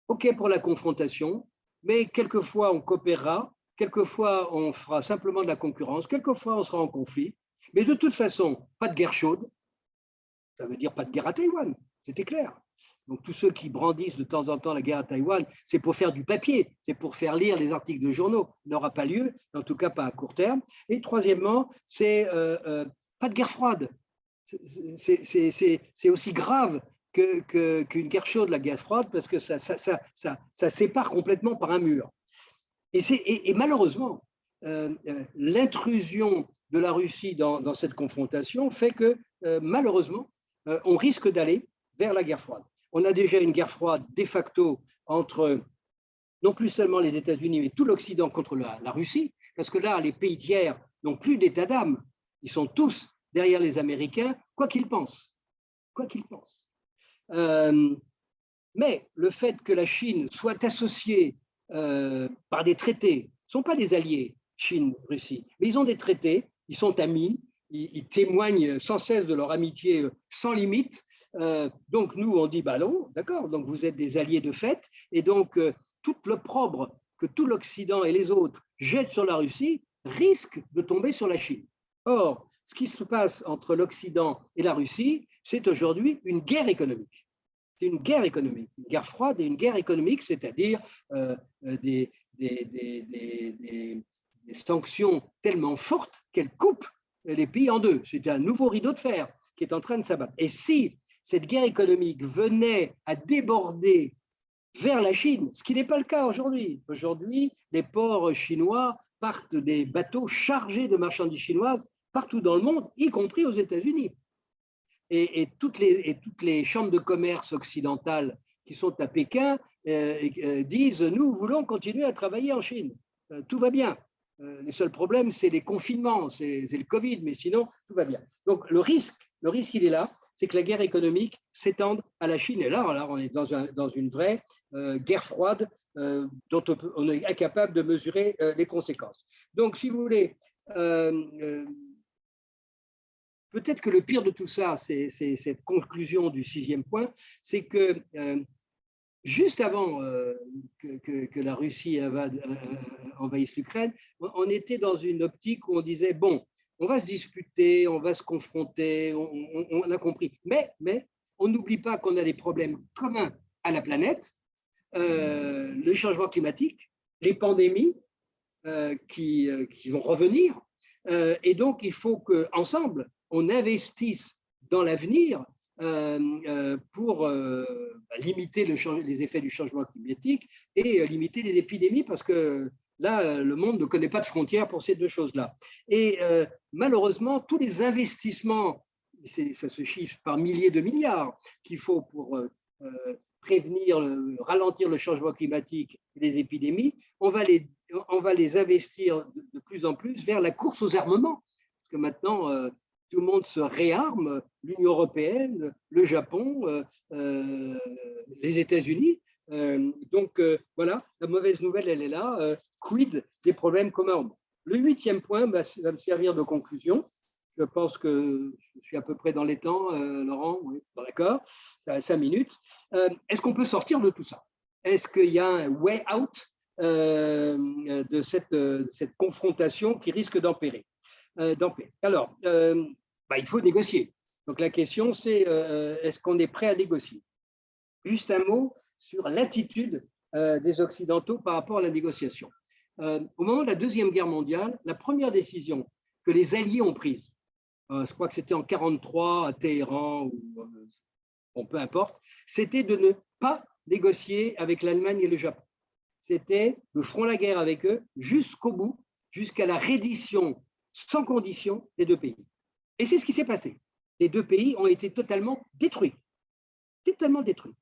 B: OK pour la confrontation, mais quelquefois on coopérera, quelquefois on fera simplement de la concurrence, quelquefois on sera en conflit. Mais de toute façon, pas de guerre chaude. Ça veut dire pas de guerre à Taïwan, c'était clair. Donc, tous ceux qui brandissent de temps en temps la guerre à Taïwan, c'est pour faire du papier, c'est pour faire lire les articles de journaux. Ça n'aura pas lieu, en tout cas pas à court terme. Et troisièmement, c'est pas de guerre froide. C'est aussi grave qu'une guerre chaude, la guerre froide, parce que ça sépare complètement par un mur. Et malheureusement, l'intrusion de la Russie dans cette confrontation fait que, malheureusement, on risque d'aller vers la guerre froide. On a déjà une guerre froide de facto entre non plus seulement les États-Unis, mais tout l'Occident contre la Russie, parce que là, les pays tiers n'ont plus d'état d'âme. Ils sont tous derrière les Américains, quoi qu'ils pensent. Quoi qu'ils pensent. Mais le fait que la Chine soit associée par des traités, ce ne sont pas des alliés, Chine, Russie, mais ils ont des traités, ils sont amis, ils témoignent sans cesse de leur amitié sans limite. Donc nous, on dit, bah non, d'accord, donc vous êtes des alliés de fait, et donc tout l'opprobre que tout l'Occident et les autres jettent sur la Russie risque de tomber sur la Chine. Or, ce qui se passe entre l'Occident et la Russie, c'est aujourd'hui une guerre économique. C'est une guerre économique, une guerre froide et une guerre économique, c'est-à-dire des des sanctions tellement fortes qu'elles coupent les pays en deux. C'est un nouveau rideau de fer qui est en train de s'abattre. Et si cette guerre économique venait à déborder vers la Chine, ce qui n'est pas le cas aujourd'hui. Aujourd'hui, les ports chinois partent des bateaux chargés de marchandises chinoises partout dans le monde, y compris aux États-Unis. Et toutes les chambres de commerce occidentales qui sont à Pékin disent « Nous voulons continuer à travailler en Chine. Tout va bien. Les seuls problèmes, c'est les confinements, c'est le Covid, mais sinon, tout va bien. » Donc, le risque, il est là, c'est que la guerre économique s'étende à la Chine. Et là on est dans une vraie guerre froide dont on est incapable de mesurer les conséquences. Donc, si vous voulez, peut-être que le pire de tout ça, c'est cette conclusion du 6e point, c'est que juste avant que la Russie envahisse l'Ukraine, on était dans une optique où on disait, bon, on va se disputer, on va se confronter, on a compris. Mais on n'oublie pas qu'on a des problèmes communs à la planète, le changement climatique, les pandémies qui vont revenir. Et donc, il faut qu'ensemble, on investisse dans l'avenir pour limiter les effets du changement climatique et limiter les épidémies, parce que là, le monde ne connaît pas de frontières pour ces deux choses-là. Et malheureusement, tous les investissements, ça se chiffre par milliers de milliards qu'il faut pour prévenir, ralentir le changement climatique et les épidémies, on va les investir de plus en plus vers la course aux armements. Parce que maintenant, tout le monde se réarme, l'Union européenne, le Japon, les États-Unis. Donc, voilà, la mauvaise nouvelle, elle est là. Quid des problèmes communs au monde. Le 8e point va me servir de conclusion. Je pense que je suis à peu près dans les temps, Laurent. Oui, d'accord, ça a 5 minutes. Est-ce qu'on peut sortir de tout ça? Est-ce qu'il y a un way out de cette confrontation qui risque d'empirer? Alors, il faut négocier. Donc, la question, c'est est-ce qu'on est prêt à négocier? Juste un mot sur l'attitude des Occidentaux par rapport à la négociation. Au moment de la Deuxième Guerre mondiale, la première décision que les Alliés ont prise, je crois que c'était en 1943 à Téhéran, ou peu importe, c'était de ne pas négocier avec l'Allemagne et le Japon. C'était nous ferons la guerre avec eux jusqu'au bout, jusqu'à la reddition sans condition des deux pays. Et c'est ce qui s'est passé. Les deux pays ont été totalement détruits. Totalement détruits.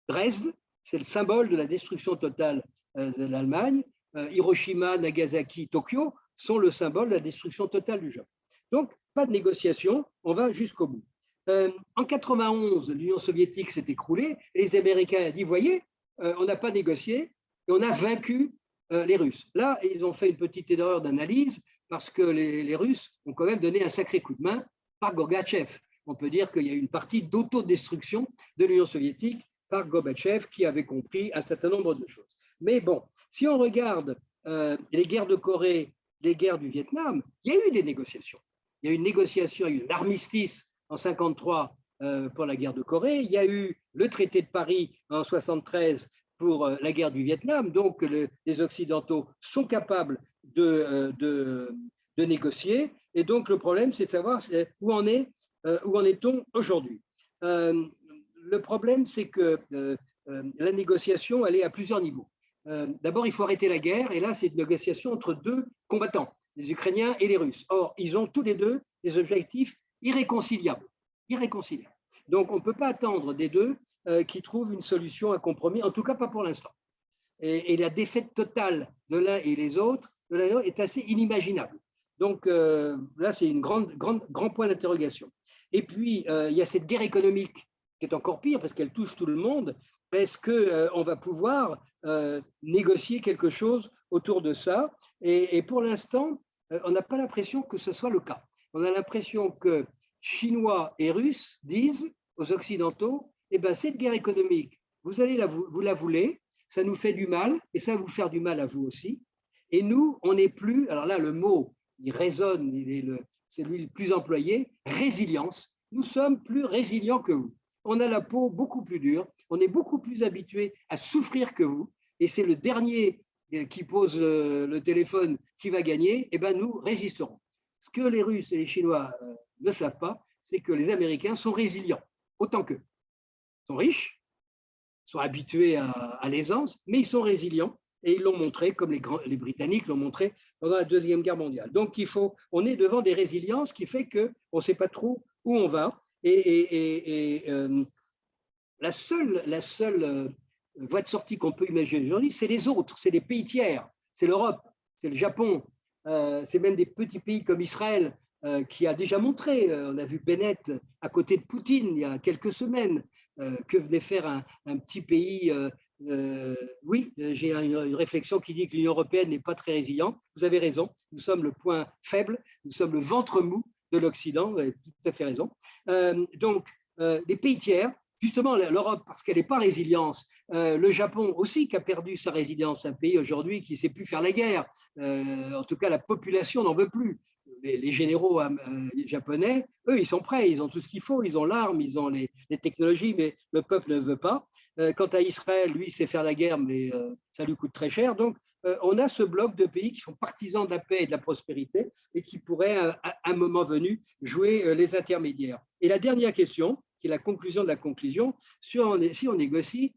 B: Dresde, c'est le symbole de la destruction totale de l'Allemagne. Hiroshima, Nagasaki, Tokyo sont le symbole de la destruction totale du Japon. Donc, pas de négociation, on va jusqu'au bout. En 1991, l'Union soviétique s'est écroulée et les Américains ont dit, voyez, on n'a pas négocié et on a vaincu les Russes. Là, ils ont fait une petite erreur d'analyse parce que les Russes ont quand même donné un sacré coup de main par Gorbatchev. On peut dire qu'il y a une partie d'autodestruction de l'Union soviétique par Gorbatchev qui avait compris un certain nombre de choses. Mais bon, si on regarde les guerres de Corée, les guerres du Vietnam, il y a eu des négociations. Il y a eu une négociation, il y a eu un armistice en 1953 pour la guerre de Corée. Il y a eu le traité de Paris en 1973 pour la guerre du Vietnam. Donc, les Occidentaux sont capables de négocier. Et donc, le problème, c'est de savoir où en est-on aujourd'hui. Le problème, c'est que la négociation, elle est à plusieurs niveaux. D'abord, il faut arrêter la guerre. Et là, c'est une négociation entre deux combattants, les Ukrainiens et les Russes. Or, ils ont tous les deux des objectifs irréconciliables. Donc, on ne peut pas attendre des deux qui trouvent une solution, un compromis, en tout cas pas pour l'instant. Et la défaite totale de l'un et les autres est assez inimaginable. Donc, là, c'est un grand point d'interrogation. Et puis, il y a cette guerre économique qui est encore pire parce qu'elle touche tout le monde. Est-ce qu'on va pouvoir négocier quelque chose autour de ça? Et pour l'instant, on n'a pas l'impression que ce soit le cas. On a l'impression que Chinois et Russes disent aux Occidentaux, eh ben, cette guerre économique, vous la voulez, ça nous fait du mal et ça va vous faire du mal à vous aussi. Et nous, on n'est plus, alors là, le mot, il résonne, c'est lui le plus employé, résilience. Nous sommes plus résilients que vous. On a la peau beaucoup plus dure, on est beaucoup plus habitué à souffrir que vous. Et c'est le dernier qui pose le téléphone, qui va gagner, eh ben, nous résisterons. Ce que les Russes et les Chinois ne savent pas, c'est que les Américains sont résilients, autant qu'eux. Ils sont riches, sont habitués à l'aisance, mais ils sont résilients et ils l'ont montré, comme les Britanniques l'ont montré pendant la Deuxième Guerre mondiale. Donc, on est devant des résiliences qui fait qu'on ne sait pas trop où on va. La seule voie de sortie qu'on peut imaginer aujourd'hui, c'est les autres, c'est les pays tiers, c'est l'Europe, c'est le Japon, c'est même des petits pays comme Israël qui a déjà montré, on a vu Bennett à côté de Poutine il y a quelques semaines, que venait faire un petit pays. Oui, j'ai une réflexion qui dit que l'Union européenne n'est pas très résiliente. Vous avez raison, nous sommes le point faible, nous sommes le ventre mou de l'Occident, vous avez tout à fait raison. Donc, les pays tiers, justement l'Europe, parce qu'elle n'est pas résilience, le Japon aussi qui a perdu sa résilience, un pays aujourd'hui qui ne sait plus faire la guerre, en tout cas la population n'en veut plus. Les généraux japonais, eux, ils sont prêts, ils ont tout ce qu'il faut, ils ont l'arme, ils ont les technologies, mais le peuple ne veut pas. Quant à Israël, lui, il sait faire la guerre, mais ça lui coûte très cher. Donc, on a ce bloc de pays qui sont partisans de la paix et de la prospérité et qui pourraient, à un moment venu, jouer les intermédiaires. Et la dernière question, qui est la conclusion de la conclusion, si on négocie,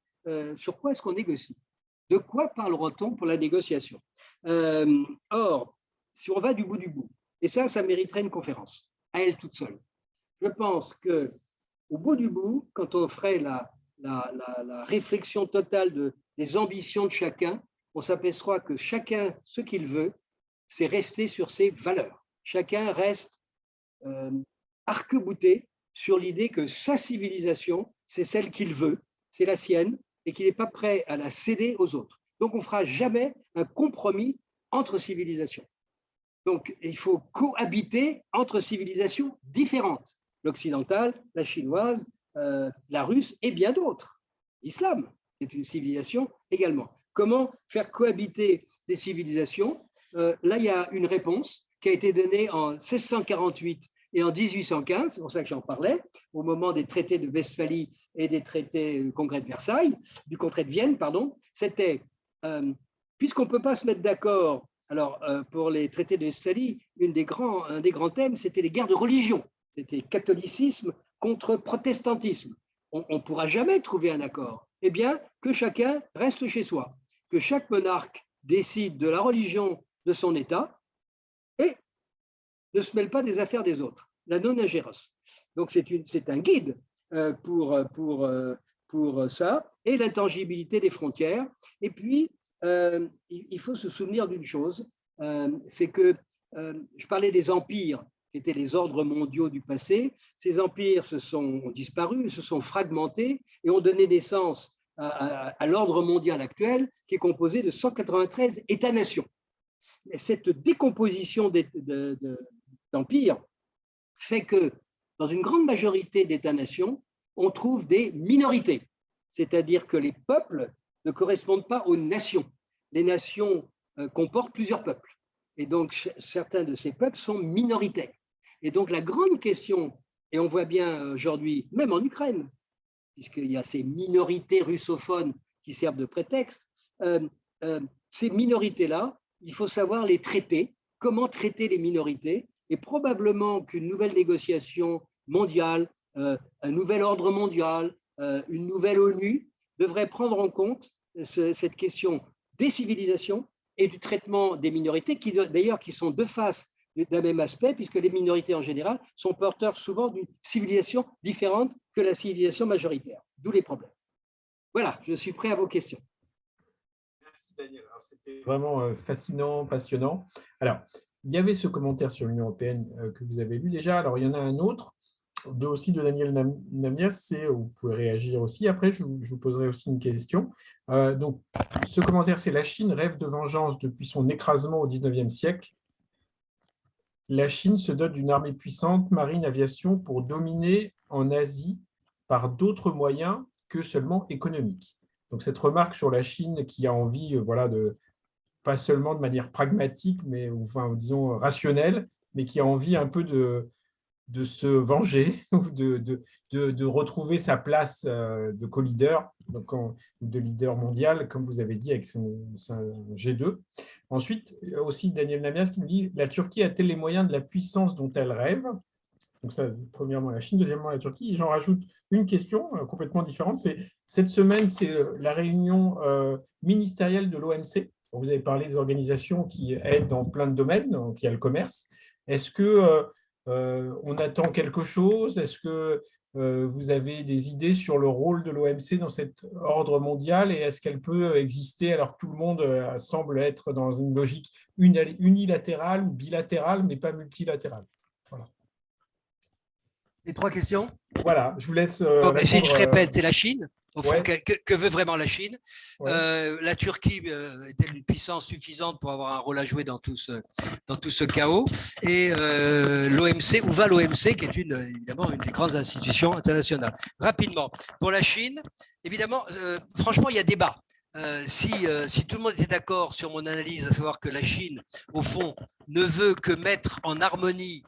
B: sur quoi est-ce qu'on négocie? De quoi parlera-t-on pour la négociation? Or, si on va du bout, et ça mériterait une conférence, à elle toute seule. Je pense qu'au bout du bout, quand on ferait la réflexion totale des ambitions de chacun, on s'aperçoit que chacun, ce qu'il veut, c'est rester sur ses valeurs. Chacun reste arc-bouté sur l'idée que sa civilisation, c'est celle qu'il veut, c'est la sienne, et qu'il n'est pas prêt à la céder aux autres. Donc, on ne fera jamais un compromis entre civilisations. Donc, il faut cohabiter entre civilisations différentes, l'occidentale, la chinoise, la russe et bien d'autres. L'islam est une civilisation également. Comment faire cohabiter des civilisations? Là, il y a une réponse qui a été donnée en 1648 et en 1815, c'est pour ça que j'en parlais, au moment des traités de Westphalie et des traités du congrès de Versailles, du congrès de Vienne, pardon, c'était, puisqu'on ne peut pas se mettre d'accord. Alors, pour les traités de Westphalie, un des grands thèmes, c'était les guerres de religion. C'était catholicisme contre protestantisme. On ne pourra jamais trouver un accord. Eh bien, que chacun reste chez soi, que chaque monarque décide de la religion de son État et ne se mêle pas des affaires des autres. La non-ingérence. Donc, c'est un guide pour ça, et l'intangibilité des frontières. Et puis, il faut se souvenir d'une chose, c'est que je parlais des empires, qui étaient les ordres mondiaux du passé. Ces empires ont disparu, se sont fragmentés et ont donné naissance à l'ordre mondial actuel, qui est composé de 193 États-nations. Cette décomposition d'empires fait que dans une grande majorité d'États-nations, on trouve des minorités, c'est-à-dire que les peuples ne correspondent pas aux nations. Les nations comportent plusieurs peuples, et donc certains de ces peuples sont minoritaires. Et donc la grande question, et on voit bien aujourd'hui, même en Ukraine, puisqu'il y a ces minorités russophones qui servent de prétexte, ces minorités-là, il faut savoir les traiter, comment traiter les minorités, et probablement qu'une nouvelle négociation mondiale, un nouvel ordre mondial, une nouvelle ONU devrait prendre en compte cette question des civilisations et du traitement des minorités, qui d'ailleurs qui sont deux faces d'un même aspect, puisque les minorités en général sont porteurs souvent d'une civilisation différente que la civilisation majoritaire, d'où les problèmes. Voilà, je suis prêt à vos questions.
A: Merci Daniel, c'était vraiment fascinant, passionnant. Alors, il y avait ce commentaire sur l'Union européenne que vous avez lu déjà, alors il y en a un autre, aussi de Daniel Namias, vous pouvez réagir aussi, après je vous poserai aussi une question. Donc, ce commentaire, c'est « La Chine rêve de vengeance depuis son écrasement au XIXe siècle. La Chine se dote d'une armée puissante, marine, aviation, pour dominer en Asie par d'autres moyens que seulement économiques. » Donc, cette remarque sur la Chine qui a envie, voilà, pas seulement de manière pragmatique, mais enfin, disons rationnelle, mais qui a envie un peu de se venger ou de retrouver sa place de co-leader, de leader mondial, comme vous avez dit, avec son G2. Ensuite, aussi Daniel Namias qui nous dit « La Turquie a-t-elle les moyens de la puissance dont elle rêve ?» Donc ça, premièrement, la Chine, deuxièmement, la Turquie. Et j'en rajoute une question complètement différente. Cette semaine, c'est la réunion ministérielle de l'OMC. Vous avez parlé des organisations qui aident dans plein de domaines, donc il y a le commerce. Est-ce que on attend quelque chose? Est-ce que vous avez des idées sur le rôle de l'OMC dans cet ordre mondial et est-ce qu'elle peut exister alors que tout le monde semble être dans une logique unilatérale ou bilatérale, mais pas multilatérale? Voilà.
C: Les 3 questions.
A: Voilà, je vous laisse
C: Donc,
A: répondre.
C: je répète, c'est la Chine. Au fond,
A: Ouais.
C: que veut vraiment la Chine?
A: Ouais.
C: La Turquie est-elle une puissance suffisante pour avoir un rôle à jouer dans tout ce chaos? Et l'OMC, où va l'OMC, qui est évidemment une des grandes institutions internationales? Rapidement, pour la Chine, évidemment, franchement, il y a débat. Si tout le monde était d'accord sur mon analyse, à savoir que la Chine, au fond, ne veut que mettre en harmonie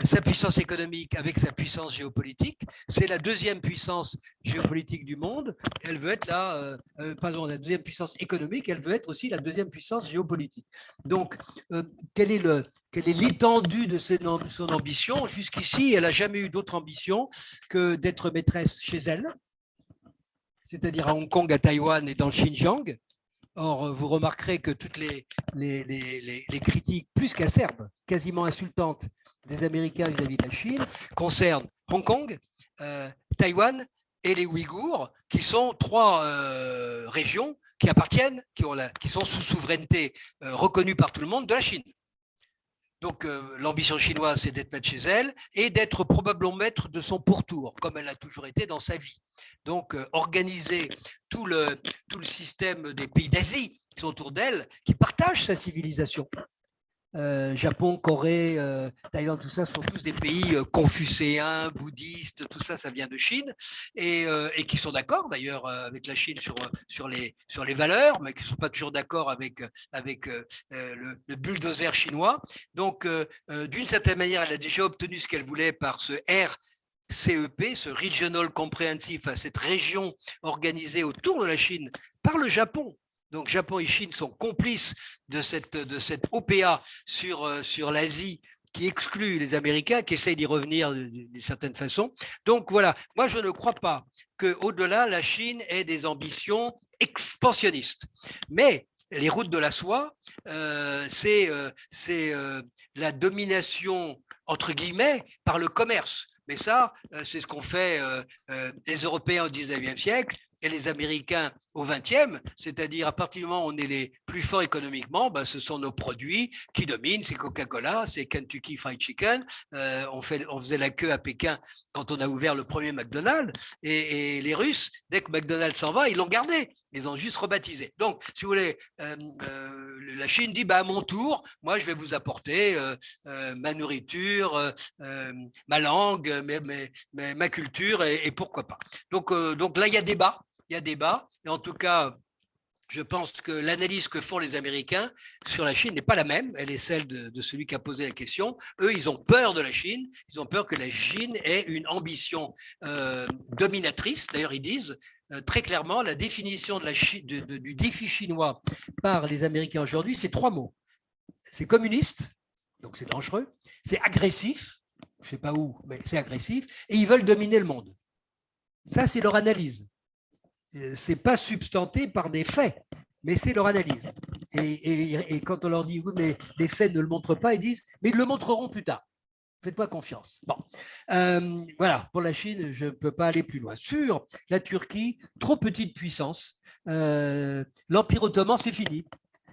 C: sa puissance économique avec sa puissance géopolitique, c'est la deuxième puissance géopolitique du monde, elle veut être la deuxième puissance économique, elle veut être aussi la deuxième puissance géopolitique. Donc, quelle est l'étendue de son ambition? Jusqu'ici, elle n'a jamais eu d'autre ambition que d'être maîtresse chez elle, c'est-à-dire à Hong Kong, à Taïwan et dans le Xinjiang. Or, vous remarquerez que toutes les critiques, plus qu'acerbes, quasiment insultantes des Américains vis-à-vis de la Chine, concernent Hong Kong, Taïwan et les Ouïghours, qui sont 3 régions qui appartiennent, qui sont sous souveraineté reconnue par tout le monde de la Chine. Donc, l'ambition chinoise, c'est d'être maître chez elle et d'être probablement maître de son pourtour, comme elle a toujours été dans sa vie. Donc, organiser tout le système des pays d'Asie qui sont autour d'elle, qui partagent sa civilisation. Japon, Corée, Thaïlande, tout ça sont tous des pays confucéens, bouddhistes, tout ça, ça vient de Chine, et qui sont d'accord d'ailleurs avec la Chine sur les valeurs, mais qui ne sont pas toujours d'accord avec le bulldozer chinois. Donc, d'une certaine manière, elle a déjà obtenu ce qu'elle voulait par ce RCEP, ce Regional Comprehensive, cette région organisée autour de la Chine par le Japon. Donc, Japon et Chine sont complices de cette OPA sur l'Asie qui exclut les Américains, qui essayent d'y revenir d'une certaine façon. Donc, voilà, moi, je ne crois pas qu'au-delà, la Chine ait des ambitions expansionnistes. Mais les routes de la soie, c'est la domination, entre guillemets, par le commerce. Mais ça, c'est ce qu'ont fait les Européens au 19e siècle et les Américains au 20e, c'est-à-dire à partir du moment où on est les plus forts économiquement, ce sont nos produits qui dominent, c'est Coca-Cola, c'est Kentucky Fried Chicken, on faisait la queue à Pékin quand on a ouvert le premier McDonald's, et les Russes, dès que McDonald's s'en va, ils l'ont gardé, ils ont juste rebaptisé. Donc, si vous voulez, la Chine dit, à mon tour, moi je vais vous apporter ma nourriture, ma langue, ma culture, et pourquoi pas. Donc là, il y a débat. Et en tout cas, je pense que l'analyse que font les Américains sur la Chine n'est pas la même. Elle est celle de celui qui a posé la question. Eux, ils ont peur de la Chine. Ils ont peur que la Chine ait une ambition dominatrice. D'ailleurs, ils disent très clairement la définition du défi chinois par les Américains aujourd'hui, c'est 3 mots. C'est communiste, donc c'est dangereux. C'est agressif, je ne sais pas où, mais c'est agressif. Et ils veulent dominer le monde. Ça, c'est leur analyse. Ce n'est pas substanté par des faits, mais c'est leur analyse. Et quand on leur dit, oui, mais les faits ne le montrent pas, ils disent, mais ils le montreront plus tard. Faites-moi confiance. Bon, voilà, pour la Chine, je ne peux pas aller plus loin. Sur la Turquie, trop petite puissance. L'Empire ottoman, c'est fini.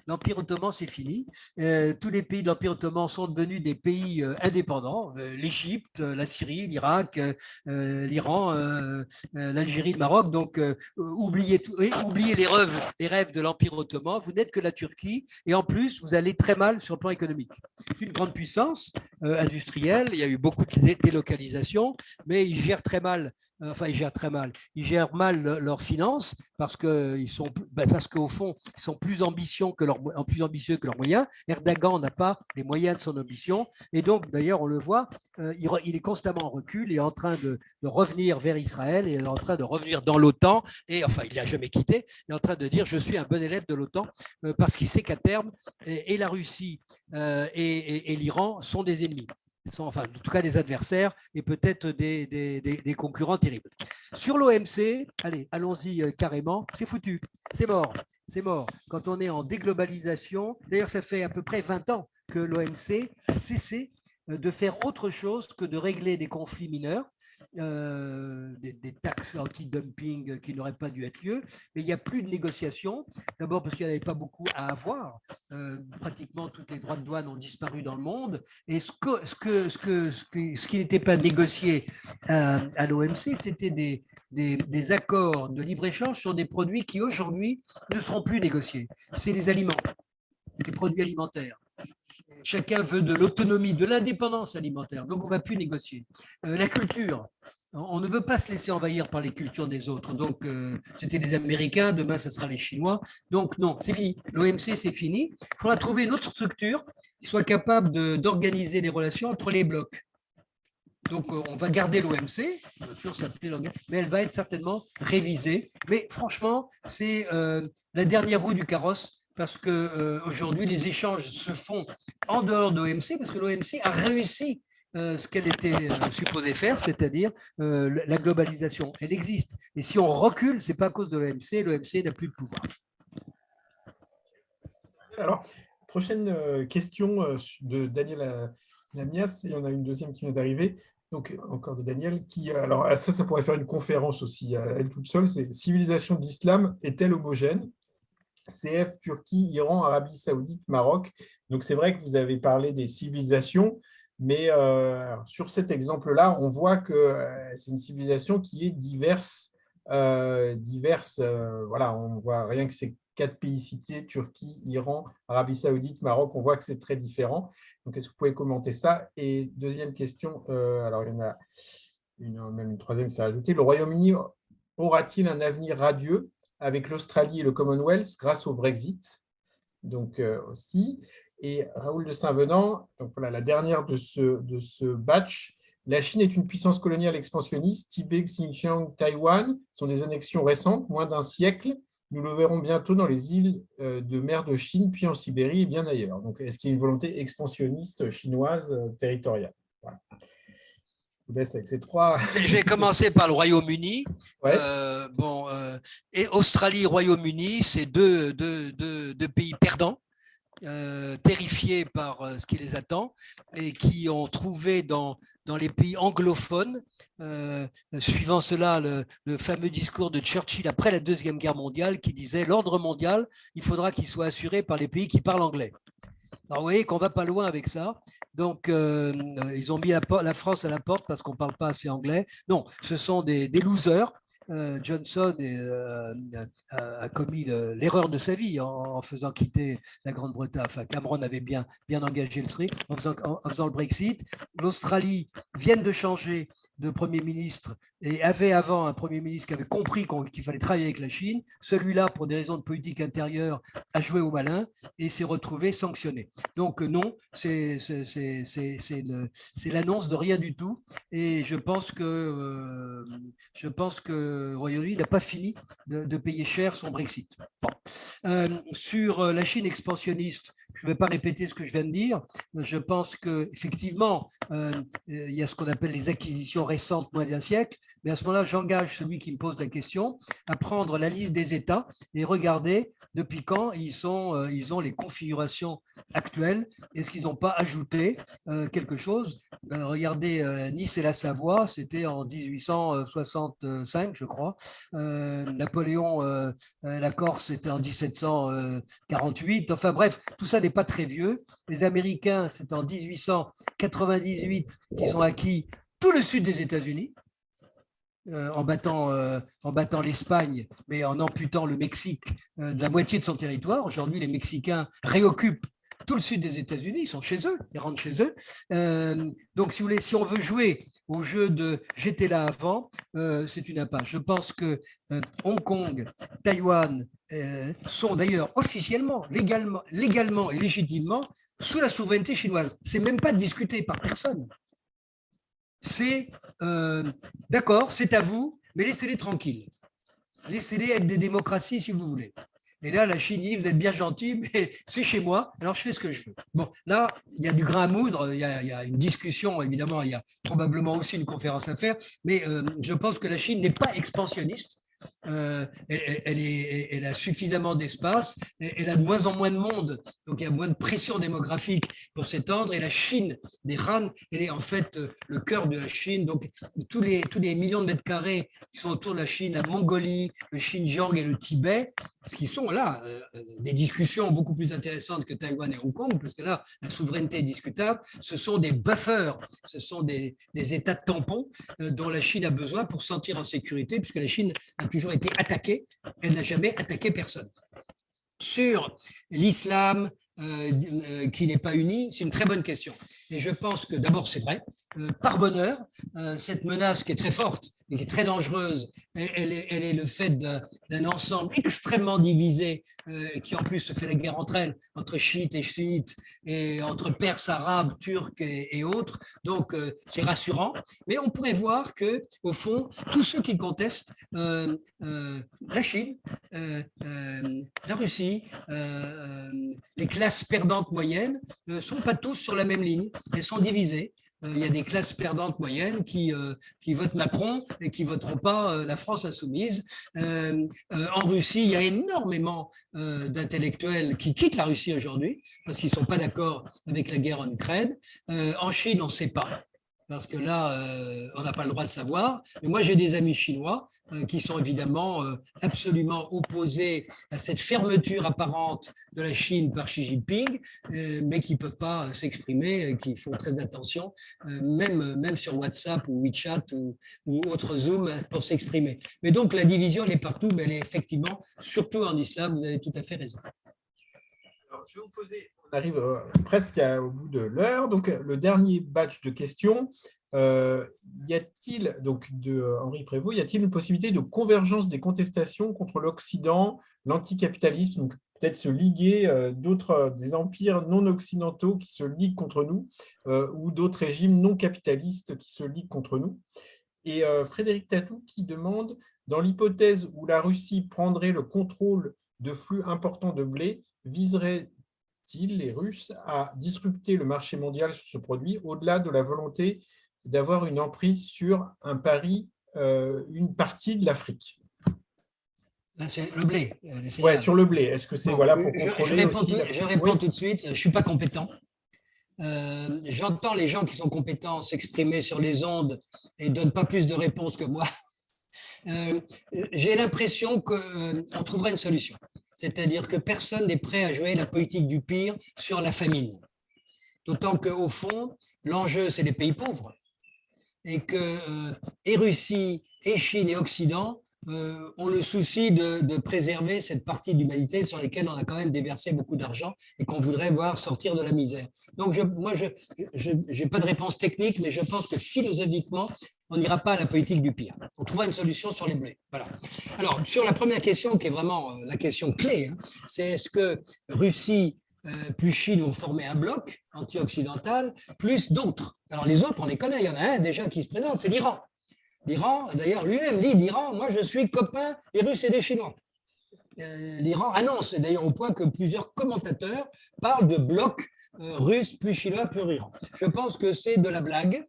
C: L'Empire ottoman, c'est fini. Tous les pays de l'Empire ottoman sont devenus des pays indépendants. L'Égypte, la Syrie, l'Irak, l'Iran, l'Algérie, le Maroc. Donc, oubliez les rêves de l'Empire ottoman. Vous n'êtes que la Turquie. Et en plus, vous allez très mal sur le plan économique. C'est une grande puissance industrielle. Il y a eu beaucoup de délocalisation, mais ils gèrent très mal enfin ils gèrent très mal, ils gèrent mal leurs finances parce qu'au fond, ils sont plus ambitieux que leurs moyens. Erdogan n'a pas les moyens de son ambition et donc d'ailleurs on le voit, il est constamment en recul, il est en train de revenir vers Israël, il est en train de revenir dans l'OTAN et enfin il ne l'a jamais quitté, il est en train de dire je suis un bon élève de l'OTAN parce qu'il sait qu'à terme et la Russie et l'Iran sont des ennemis. Sont, enfin, en tout cas des adversaires et peut-être des concurrents terribles. Sur l'OMC, allez, allons-y carrément, c'est foutu, c'est mort, c'est mort. Quand on est en déglobalisation, d'ailleurs ça fait à peu près 20 ans que l'OMC a cessé de faire autre chose que de régler des conflits mineurs, des taxes anti-dumping qui n'auraient pas dû être lieu, mais il n'y a plus de négociations. D'abord parce qu'il n'y avait pas beaucoup à avoir. Pratiquement tous les droits de douane ont disparu dans le monde. Et ce qui n'était pas négocié à l'OMC, c'était des accords de libre-échange sur des produits qui aujourd'hui ne seront plus négociés. C'est les aliments, les produits alimentaires. Chacun veut de l'autonomie, de l'indépendance alimentaire, donc on ne va plus négocier. La culture, on ne veut pas se laisser envahir par les cultures des autres. Donc, c'était les Américains, demain, ce sera les Chinois. Donc, non, c'est fini. L'OMC, c'est fini. Il faudra trouver une autre structure qui soit capable d'organiser les relations entre les blocs. Donc, on va garder l'OMC, mais elle va être certainement révisée. Mais franchement, c'est la dernière roue du carrosse parce qu'aujourd'hui, les échanges se font en dehors de l'OMC parce que l'OMC a réussi ce qu'elle était supposée faire, c'est-à-dire la globalisation. Elle existe. Et si on recule, ce n'est pas à cause de l'OMC. L'OMC n'a plus de pouvoir.
A: Alors, prochaine question de Daniel Lamias, et on a une deuxième qui vient d'arriver. Donc, encore de Daniel, alors ça pourrait faire une conférence aussi à elle toute seule, c'est « Civilisation d'islam est-elle homogène ?» CF, Turquie, Iran, Arabie Saoudite, Maroc. Donc, c'est vrai que vous avez parlé des civilisations, mais sur cet exemple-là, on voit que c'est une civilisation qui est diverse. Voilà, on voit rien que ces 4 pays cités, Turquie, Iran, Arabie Saoudite, Maroc, on voit que c'est très différent. Donc, est-ce que vous pouvez commenter ça? Et deuxième question, alors il y en a même une troisième qui s'est rajoutée. Le Royaume-Uni aura-t-il un avenir radieux avec l'Australie et le Commonwealth grâce au Brexit? Donc, aussi. Et Raoul de Saint-Venant, donc voilà, la dernière de ce batch. La Chine est une puissance coloniale expansionniste. Tibet, Xinjiang, Taïwan sont des annexions récentes, moins d'un siècle. Nous le verrons bientôt dans les îles de mer de Chine, puis en Sibérie et bien ailleurs. Donc, est-ce qu'il y a une volonté expansionniste chinoise territoriale? Voilà. Je vous laisse avec ces 3.
C: Je vais commencer par le Royaume-Uni.
A: Ouais.
C: Et Australie et Royaume-Uni, c'est deux pays perdants. Terrifiés par ce qui les attend et qui ont trouvé dans les pays anglophones, suivant cela le fameux discours de Churchill après la Deuxième Guerre mondiale qui disait l'ordre mondial, il faudra qu'il soit assuré par les pays qui parlent anglais. Alors vous voyez qu'on ne va pas loin avec ça. Donc, ils ont mis la France à la porte parce qu'on ne parle pas assez anglais. Non, ce sont des losers. Johnson a commis l'erreur de sa vie en faisant quitter la Grande-Bretagne. Enfin, Cameron avait bien engagé le tri en faisant le Brexit. L'Australie vient de changer de Premier ministre et avait avant un Premier ministre qui avait compris qu'il fallait travailler avec la Chine. Celui-là, pour des raisons de politique intérieure, a joué au malin et s'est retrouvé sanctionné. Donc non, c'est l'annonce de rien du tout. Et je pense que le Royaume-Uni n'a pas fini de payer cher son Brexit. Bon. Sur la Chine expansionniste, je ne vais pas répéter ce que je viens de dire. Je pense qu'effectivement, il y a ce qu'on appelle les acquisitions récentes moins d'un siècle. Mais à ce moment-là, j'engage celui qui me pose la question à prendre la liste des États et regarder depuis quand ils ont les configurations actuelles. Est-ce qu'ils n'ont pas ajouté quelque chose? Regardez, Nice et la Savoie, c'était en 1865, je crois. Napoléon, la Corse, c'était en 1748. Enfin bref, tout ça n'est pas très vieux. Les Américains, c'est en 1898 qu'ils ont acquis tout le sud des États-Unis. En battant l'Espagne, mais en amputant le Mexique de la moitié de son territoire. Aujourd'hui, les Mexicains réoccupent tout le sud des États-Unis, ils sont chez eux, ils rentrent chez eux. Donc, si vous voulez, si on veut jouer au jeu de « j'étais là avant », c'est une impasse. Je pense que Hong Kong, Taïwan sont d'ailleurs officiellement, légalement et légitimement sous la souveraineté chinoise. Ce n'est même pas discuté par personne. C'est d'accord, c'est à vous, mais laissez-les tranquilles. Laissez-les être des démocraties si vous voulez. Et là, la Chine dit, vous êtes bien gentil, mais c'est chez moi, alors je fais ce que je veux. Bon, là, il y a du grain à moudre, il y a une discussion, évidemment, il y a probablement aussi une conférence à faire, mais je pense que la Chine n'est pas expansionniste. Elle a suffisamment d'espace, elle a de moins en moins de monde, donc il y a moins de pression démographique pour s'étendre. Et la Chine des Han, elle est en fait le cœur de la Chine. Donc tous les millions de mètres carrés qui sont autour de la Chine, la Mongolie, le Xinjiang et le Tibet, ce qui sont là des discussions beaucoup plus intéressantes que Taïwan et Hong Kong, parce que là, la souveraineté est discutable. Ce sont des buffers, ce sont des États tampons dont la Chine a besoin pour se sentir en sécurité, puisque la Chine a toujours été attaquée, elle n'a jamais attaqué personne. Sur l'islam qui n'est pas uni, c'est une très bonne question. Et je pense que d'abord, c'est vrai, par bonheur, cette menace qui est très forte et qui est très dangereuse, elle est le fait d'un ensemble extrêmement divisé qui en plus se fait la guerre entre elles, entre chiites et sunnites, et entre perses, arabes, turcs et autres. Donc, c'est rassurant. Mais on pourrait voir que, au fond, tous ceux qui contestent la Chine, la Russie, les classes perdantes moyennes ne sont pas tous sur la même ligne. Elles sont divisées. Il y a des classes perdantes moyennes qui votent Macron et qui ne voteront pas la France insoumise. En Russie, il y a énormément d'intellectuels qui quittent la Russie aujourd'hui parce qu'ils ne sont pas d'accord avec la guerre en Ukraine. En Chine, on ne sait pas. Parce que là, on n'a pas le droit de savoir. Mais moi, j'ai des amis chinois qui sont évidemment absolument opposés à cette fermeture apparente de la Chine par Xi Jinping, mais qui ne peuvent pas s'exprimer, qui font très attention, même sur WhatsApp ou WeChat ou autre Zoom, pour s'exprimer. Mais donc, la division, elle est partout, mais elle est effectivement, surtout en islam, vous avez tout à fait raison.
A: Alors, je vais vous poser, on arrive presque au bout de l'heure, donc le dernier batch de questions. Y a-t-il, donc de Henri Prévost, y a-t-il une possibilité de convergence des contestations contre l'Occident, l'anticapitalisme, donc peut-être se liguer des empires non occidentaux qui se liguent contre nous, ou d'autres régimes non capitalistes qui se liguent contre nous? Et Frédéric Tatou qui demande, dans l'hypothèse où la Russie prendrait le contrôle de flux importants de blé, viserait-il les Russes à disrupter le marché mondial sur ce produit, au-delà de la volonté d'avoir une emprise sur un pari, une partie de l'Afrique?
C: Là, c'est le blé.
A: Oui, sur le blé. Est-ce que c'est pour contrôler aussi
C: je réponds tout de suite. Je ne suis pas compétent. J'entends les gens qui sont compétents s'exprimer sur les ondes et ne donnent pas plus de réponses que moi. J'ai l'impression qu'on trouvera une solution. C'est-à-dire que personne n'est prêt à jouer la politique du pire sur la famine. D'autant qu'au fond, l'enjeu, c'est les pays pauvres. Et que et Russie, et Chine, et Occident ont le souci de préserver cette partie de l'humanité sur laquelle on a quand même déversé beaucoup d'argent et qu'on voudrait voir sortir de la misère. Donc, moi, je n'ai pas de réponse technique, mais je pense que philosophiquement, on n'ira pas à la politique du pire. On trouvera une solution sur les blés. Voilà. Alors, sur la première question, qui est vraiment la question clé, hein, c'est est-ce que Russie plus Chine vont former un bloc anti-occidental, plus d'autres. Alors, les autres, on les connaît. Il y en a un déjà qui se présente, c'est l'Iran. L'Iran, d'ailleurs, lui-même dit d'Iran, moi, je suis copain des Russes et des Chinois. L'Iran annonce, d'ailleurs, au point que plusieurs commentateurs parlent de bloc russe, plus chinois, plus Iran. Je pense que c'est de la blague,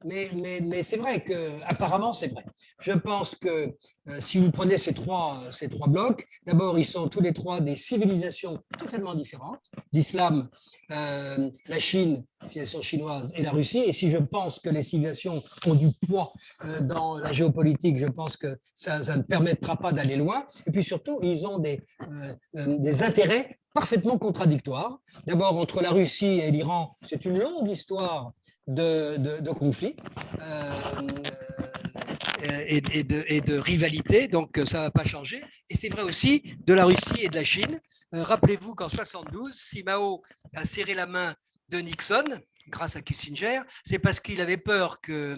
C: mais c'est vrai qu'apparemment, c'est vrai. Je pense que si vous prenez ces trois blocs, d'abord, ils sont tous les trois des civilisations totalement différentes. L'islam, la Chine, civilisation chinoise, et la Russie. Et si je pense que les civilisations ont du poids dans la géopolitique, je pense que ça ne permettra pas d'aller loin. Et puis surtout, ils ont des intérêts parfaitement contradictoires. D'abord, entre la Russie et l'Iran, c'est une longue histoire de conflits. et de rivalité, donc ça ne va pas changer. Et c'est vrai aussi de la Russie et de la Chine. Rappelez-vous qu'en 72, si Mao a serré la main de Nixon, grâce à Kissinger, c'est parce qu'il avait peur que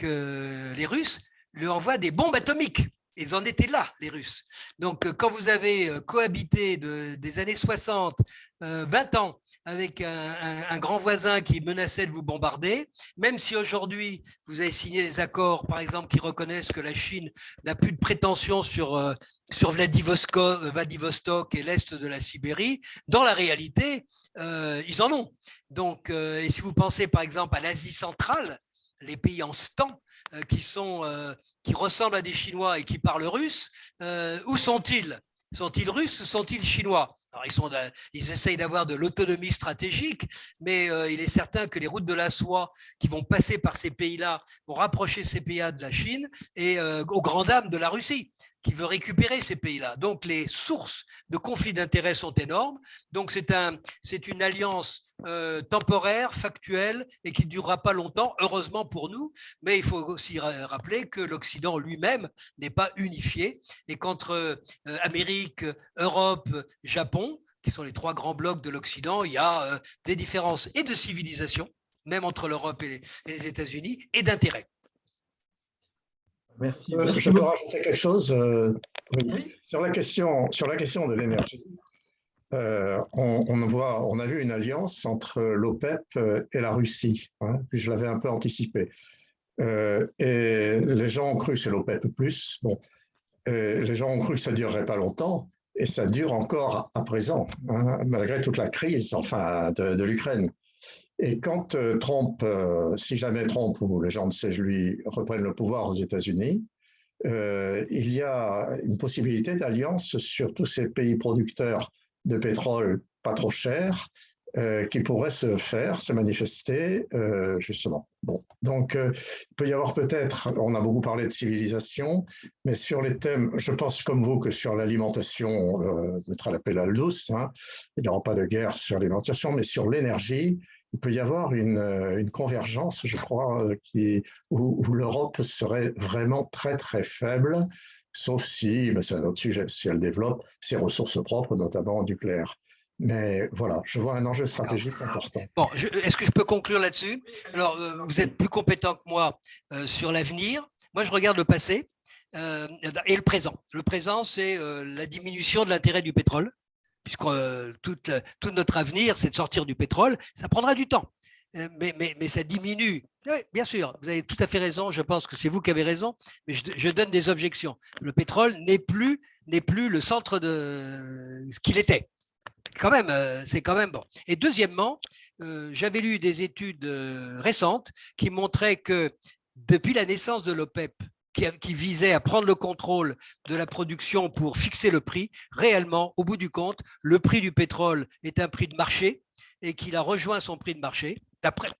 C: les Russes lui envoient des bombes atomiques. Ils en étaient là, les Russes. Donc, quand vous avez cohabité des années 60, 20 ans, avec un grand voisin qui menaçait de vous bombarder, même si aujourd'hui, vous avez signé des accords, par exemple, qui reconnaissent que la Chine n'a plus de prétention sur Vladivostok et l'est de la Sibérie, dans la réalité, ils en ont. Donc, et si vous pensez, par exemple, à l'Asie centrale, les pays en stan qui ressemblent à des Chinois et qui parlent russe, où sont-ils? Sont-ils russes ou sont-ils chinois? Alors, ils essayent d'avoir de l'autonomie stratégique, mais il est certain que les routes de la soie qui vont passer par ces pays-là vont rapprocher ces pays-là de la Chine et aux grandes dames de la Russie, qui veut récupérer ces pays-là. Donc, les sources de conflits d'intérêts sont énormes. Donc, c'est une alliance temporaire, factuelle, et qui ne durera pas longtemps, heureusement pour nous. Mais il faut aussi rappeler que l'Occident lui-même n'est pas unifié et qu'entre Amérique, Europe, Japon, qui sont les trois grands blocs de l'Occident, il y a des différences et de civilisation, même entre l'Europe et les États-Unis, et d'intérêts.
A: Merci.
D: Je peux rajouter quelque chose oui.
A: Oui.
D: Sur la question de l'énergie. On a vu une alliance entre l'OPEP et la Russie. Hein, puis je l'avais un peu anticipé. Et les gens ont cru, c'est l'OPEP+, bon, les gens ont cru que ça ne durerait pas longtemps, et ça dure encore à présent, hein, malgré toute la crise enfin, de l'Ukraine. Et quand Trump, si jamais Trump ou les gens de chez lui reprennent le pouvoir aux États-Unis, il y a une possibilité d'alliance sur tous ces pays producteurs de pétrole pas trop cher qui pourrait se manifester justement. Bon, donc il peut y avoir peut-être, on a beaucoup parlé de civilisation, mais sur les thèmes, je pense comme vous que sur l'alimentation, on mettra la pelle à l'os, hein, il n'y aura pas de guerre sur l'alimentation, mais sur l'énergie, il peut y avoir une convergence, je crois, où l'Europe serait vraiment très très faible, sauf si, mais c'est un autre sujet, si elle développe ses ressources propres, notamment en nucléaire. Mais voilà, je vois un enjeu stratégique important.
C: Bon, est-ce que je peux conclure là-dessus? Alors, vous êtes plus compétent que moi sur l'avenir. Moi, je regarde le passé et le présent. Le présent, c'est la diminution de l'intérêt du pétrole, puisque tout notre avenir, c'est de sortir du pétrole. Ça prendra du temps, mais ça diminue. Oui, bien sûr, vous avez tout à fait raison. Je pense que c'est vous qui avez raison, mais je donne des objections. Le pétrole n'est plus le centre de ce qu'il était. Quand même, c'est quand même bon. Et deuxièmement, j'avais lu des études récentes qui montraient que depuis la naissance de l'OPEP, qui visait à prendre le contrôle de la production pour fixer le prix, réellement, au bout du compte, le prix du pétrole est un prix de marché et qu'il a rejoint son prix de marché,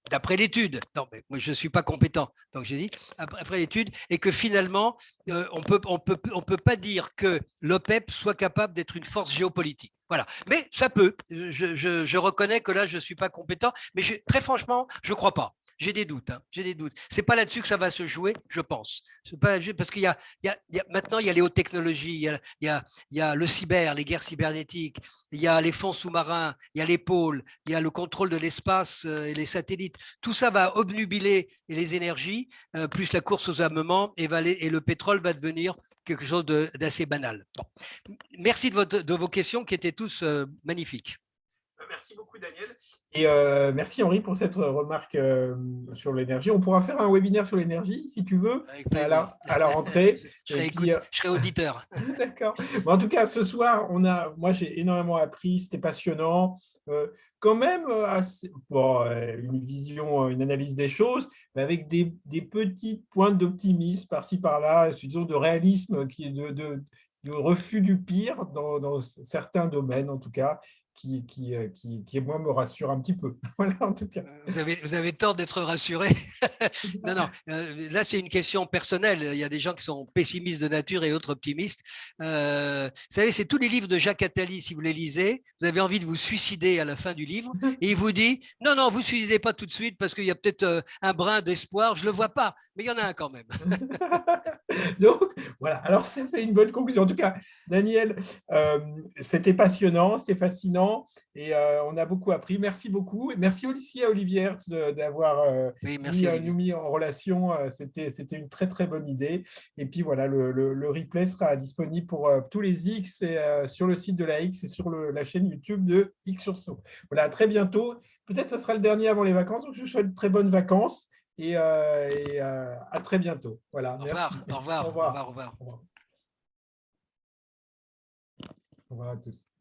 C: d'après l'étude. Non, mais moi, je ne suis pas compétent, donc j'ai dit, après l'étude, et que finalement, on peut pas dire que l'OPEP soit capable d'être une force géopolitique. Voilà. Mais ça peut. Je reconnais que là, je ne suis pas compétent, mais très franchement, je ne crois pas. J'ai des doutes. Hein, j'ai des doutes. C'est pas là-dessus que ça va se jouer, je pense. C'est pas parce qu'il y a maintenant il y a les hautes technologies, il y a le cyber, les guerres cybernétiques, il y a les fonds sous-marins, il y a les pôles, il y a le contrôle de l'espace et les satellites. Tout ça va obnubiler les énergies, plus la course aux armements et le pétrole va devenir quelque chose d'assez banal. Bon. Merci de vos questions qui étaient tous magnifiques.
A: Merci beaucoup, Daniel. Et merci, Henri, pour cette remarque sur l'énergie. On pourra faire un webinaire sur l'énergie, si tu veux, à la rentrée.
C: Je serai auditeur.
A: D'accord. Bon, en tout cas, ce soir, moi, j'ai énormément appris. C'était passionnant. Quand même, une vision, une analyse des choses, mais avec des petites pointes d'optimisme par-ci, par-là, disons, de réalisme, de refus du pire dans certains domaines, en tout cas, moi, me rassure un petit peu. Voilà, en tout cas.
C: Vous avez tort d'être rassuré. Non, non, là, c'est une question personnelle. Il y a des gens qui sont pessimistes de nature et autres optimistes. Vous savez, c'est tous les livres de Jacques Attali, si vous les lisez, vous avez envie de vous suicider à la fin du livre, et il vous dit, non, non, vous ne suicidez pas tout de suite parce qu'il y a peut-être un brin d'espoir, je ne le vois pas, mais il y en a un quand même.
A: Donc, voilà, alors ça fait une bonne conclusion. En tout cas, Daniel, c'était passionnant, c'était fascinant, et on a beaucoup appris. Merci beaucoup. Et merci aussi à Olivier Hertz d'avoir
C: Oui, merci, Olivier.
A: nous mis en relation. C'était une très, très bonne idée. Et puis voilà, le replay sera disponible pour tous les X et, sur le site de la X et sur la chaîne YouTube de X Sursaut. Voilà, à très bientôt. Peut-être que ce sera le dernier avant les vacances, donc je vous souhaite de très bonnes vacances. Et à très bientôt. Voilà,
C: Au
A: merci.
C: revoir, au revoir,
A: Au revoir.
C: au revoir, au revoir.
A: Au revoir à tous.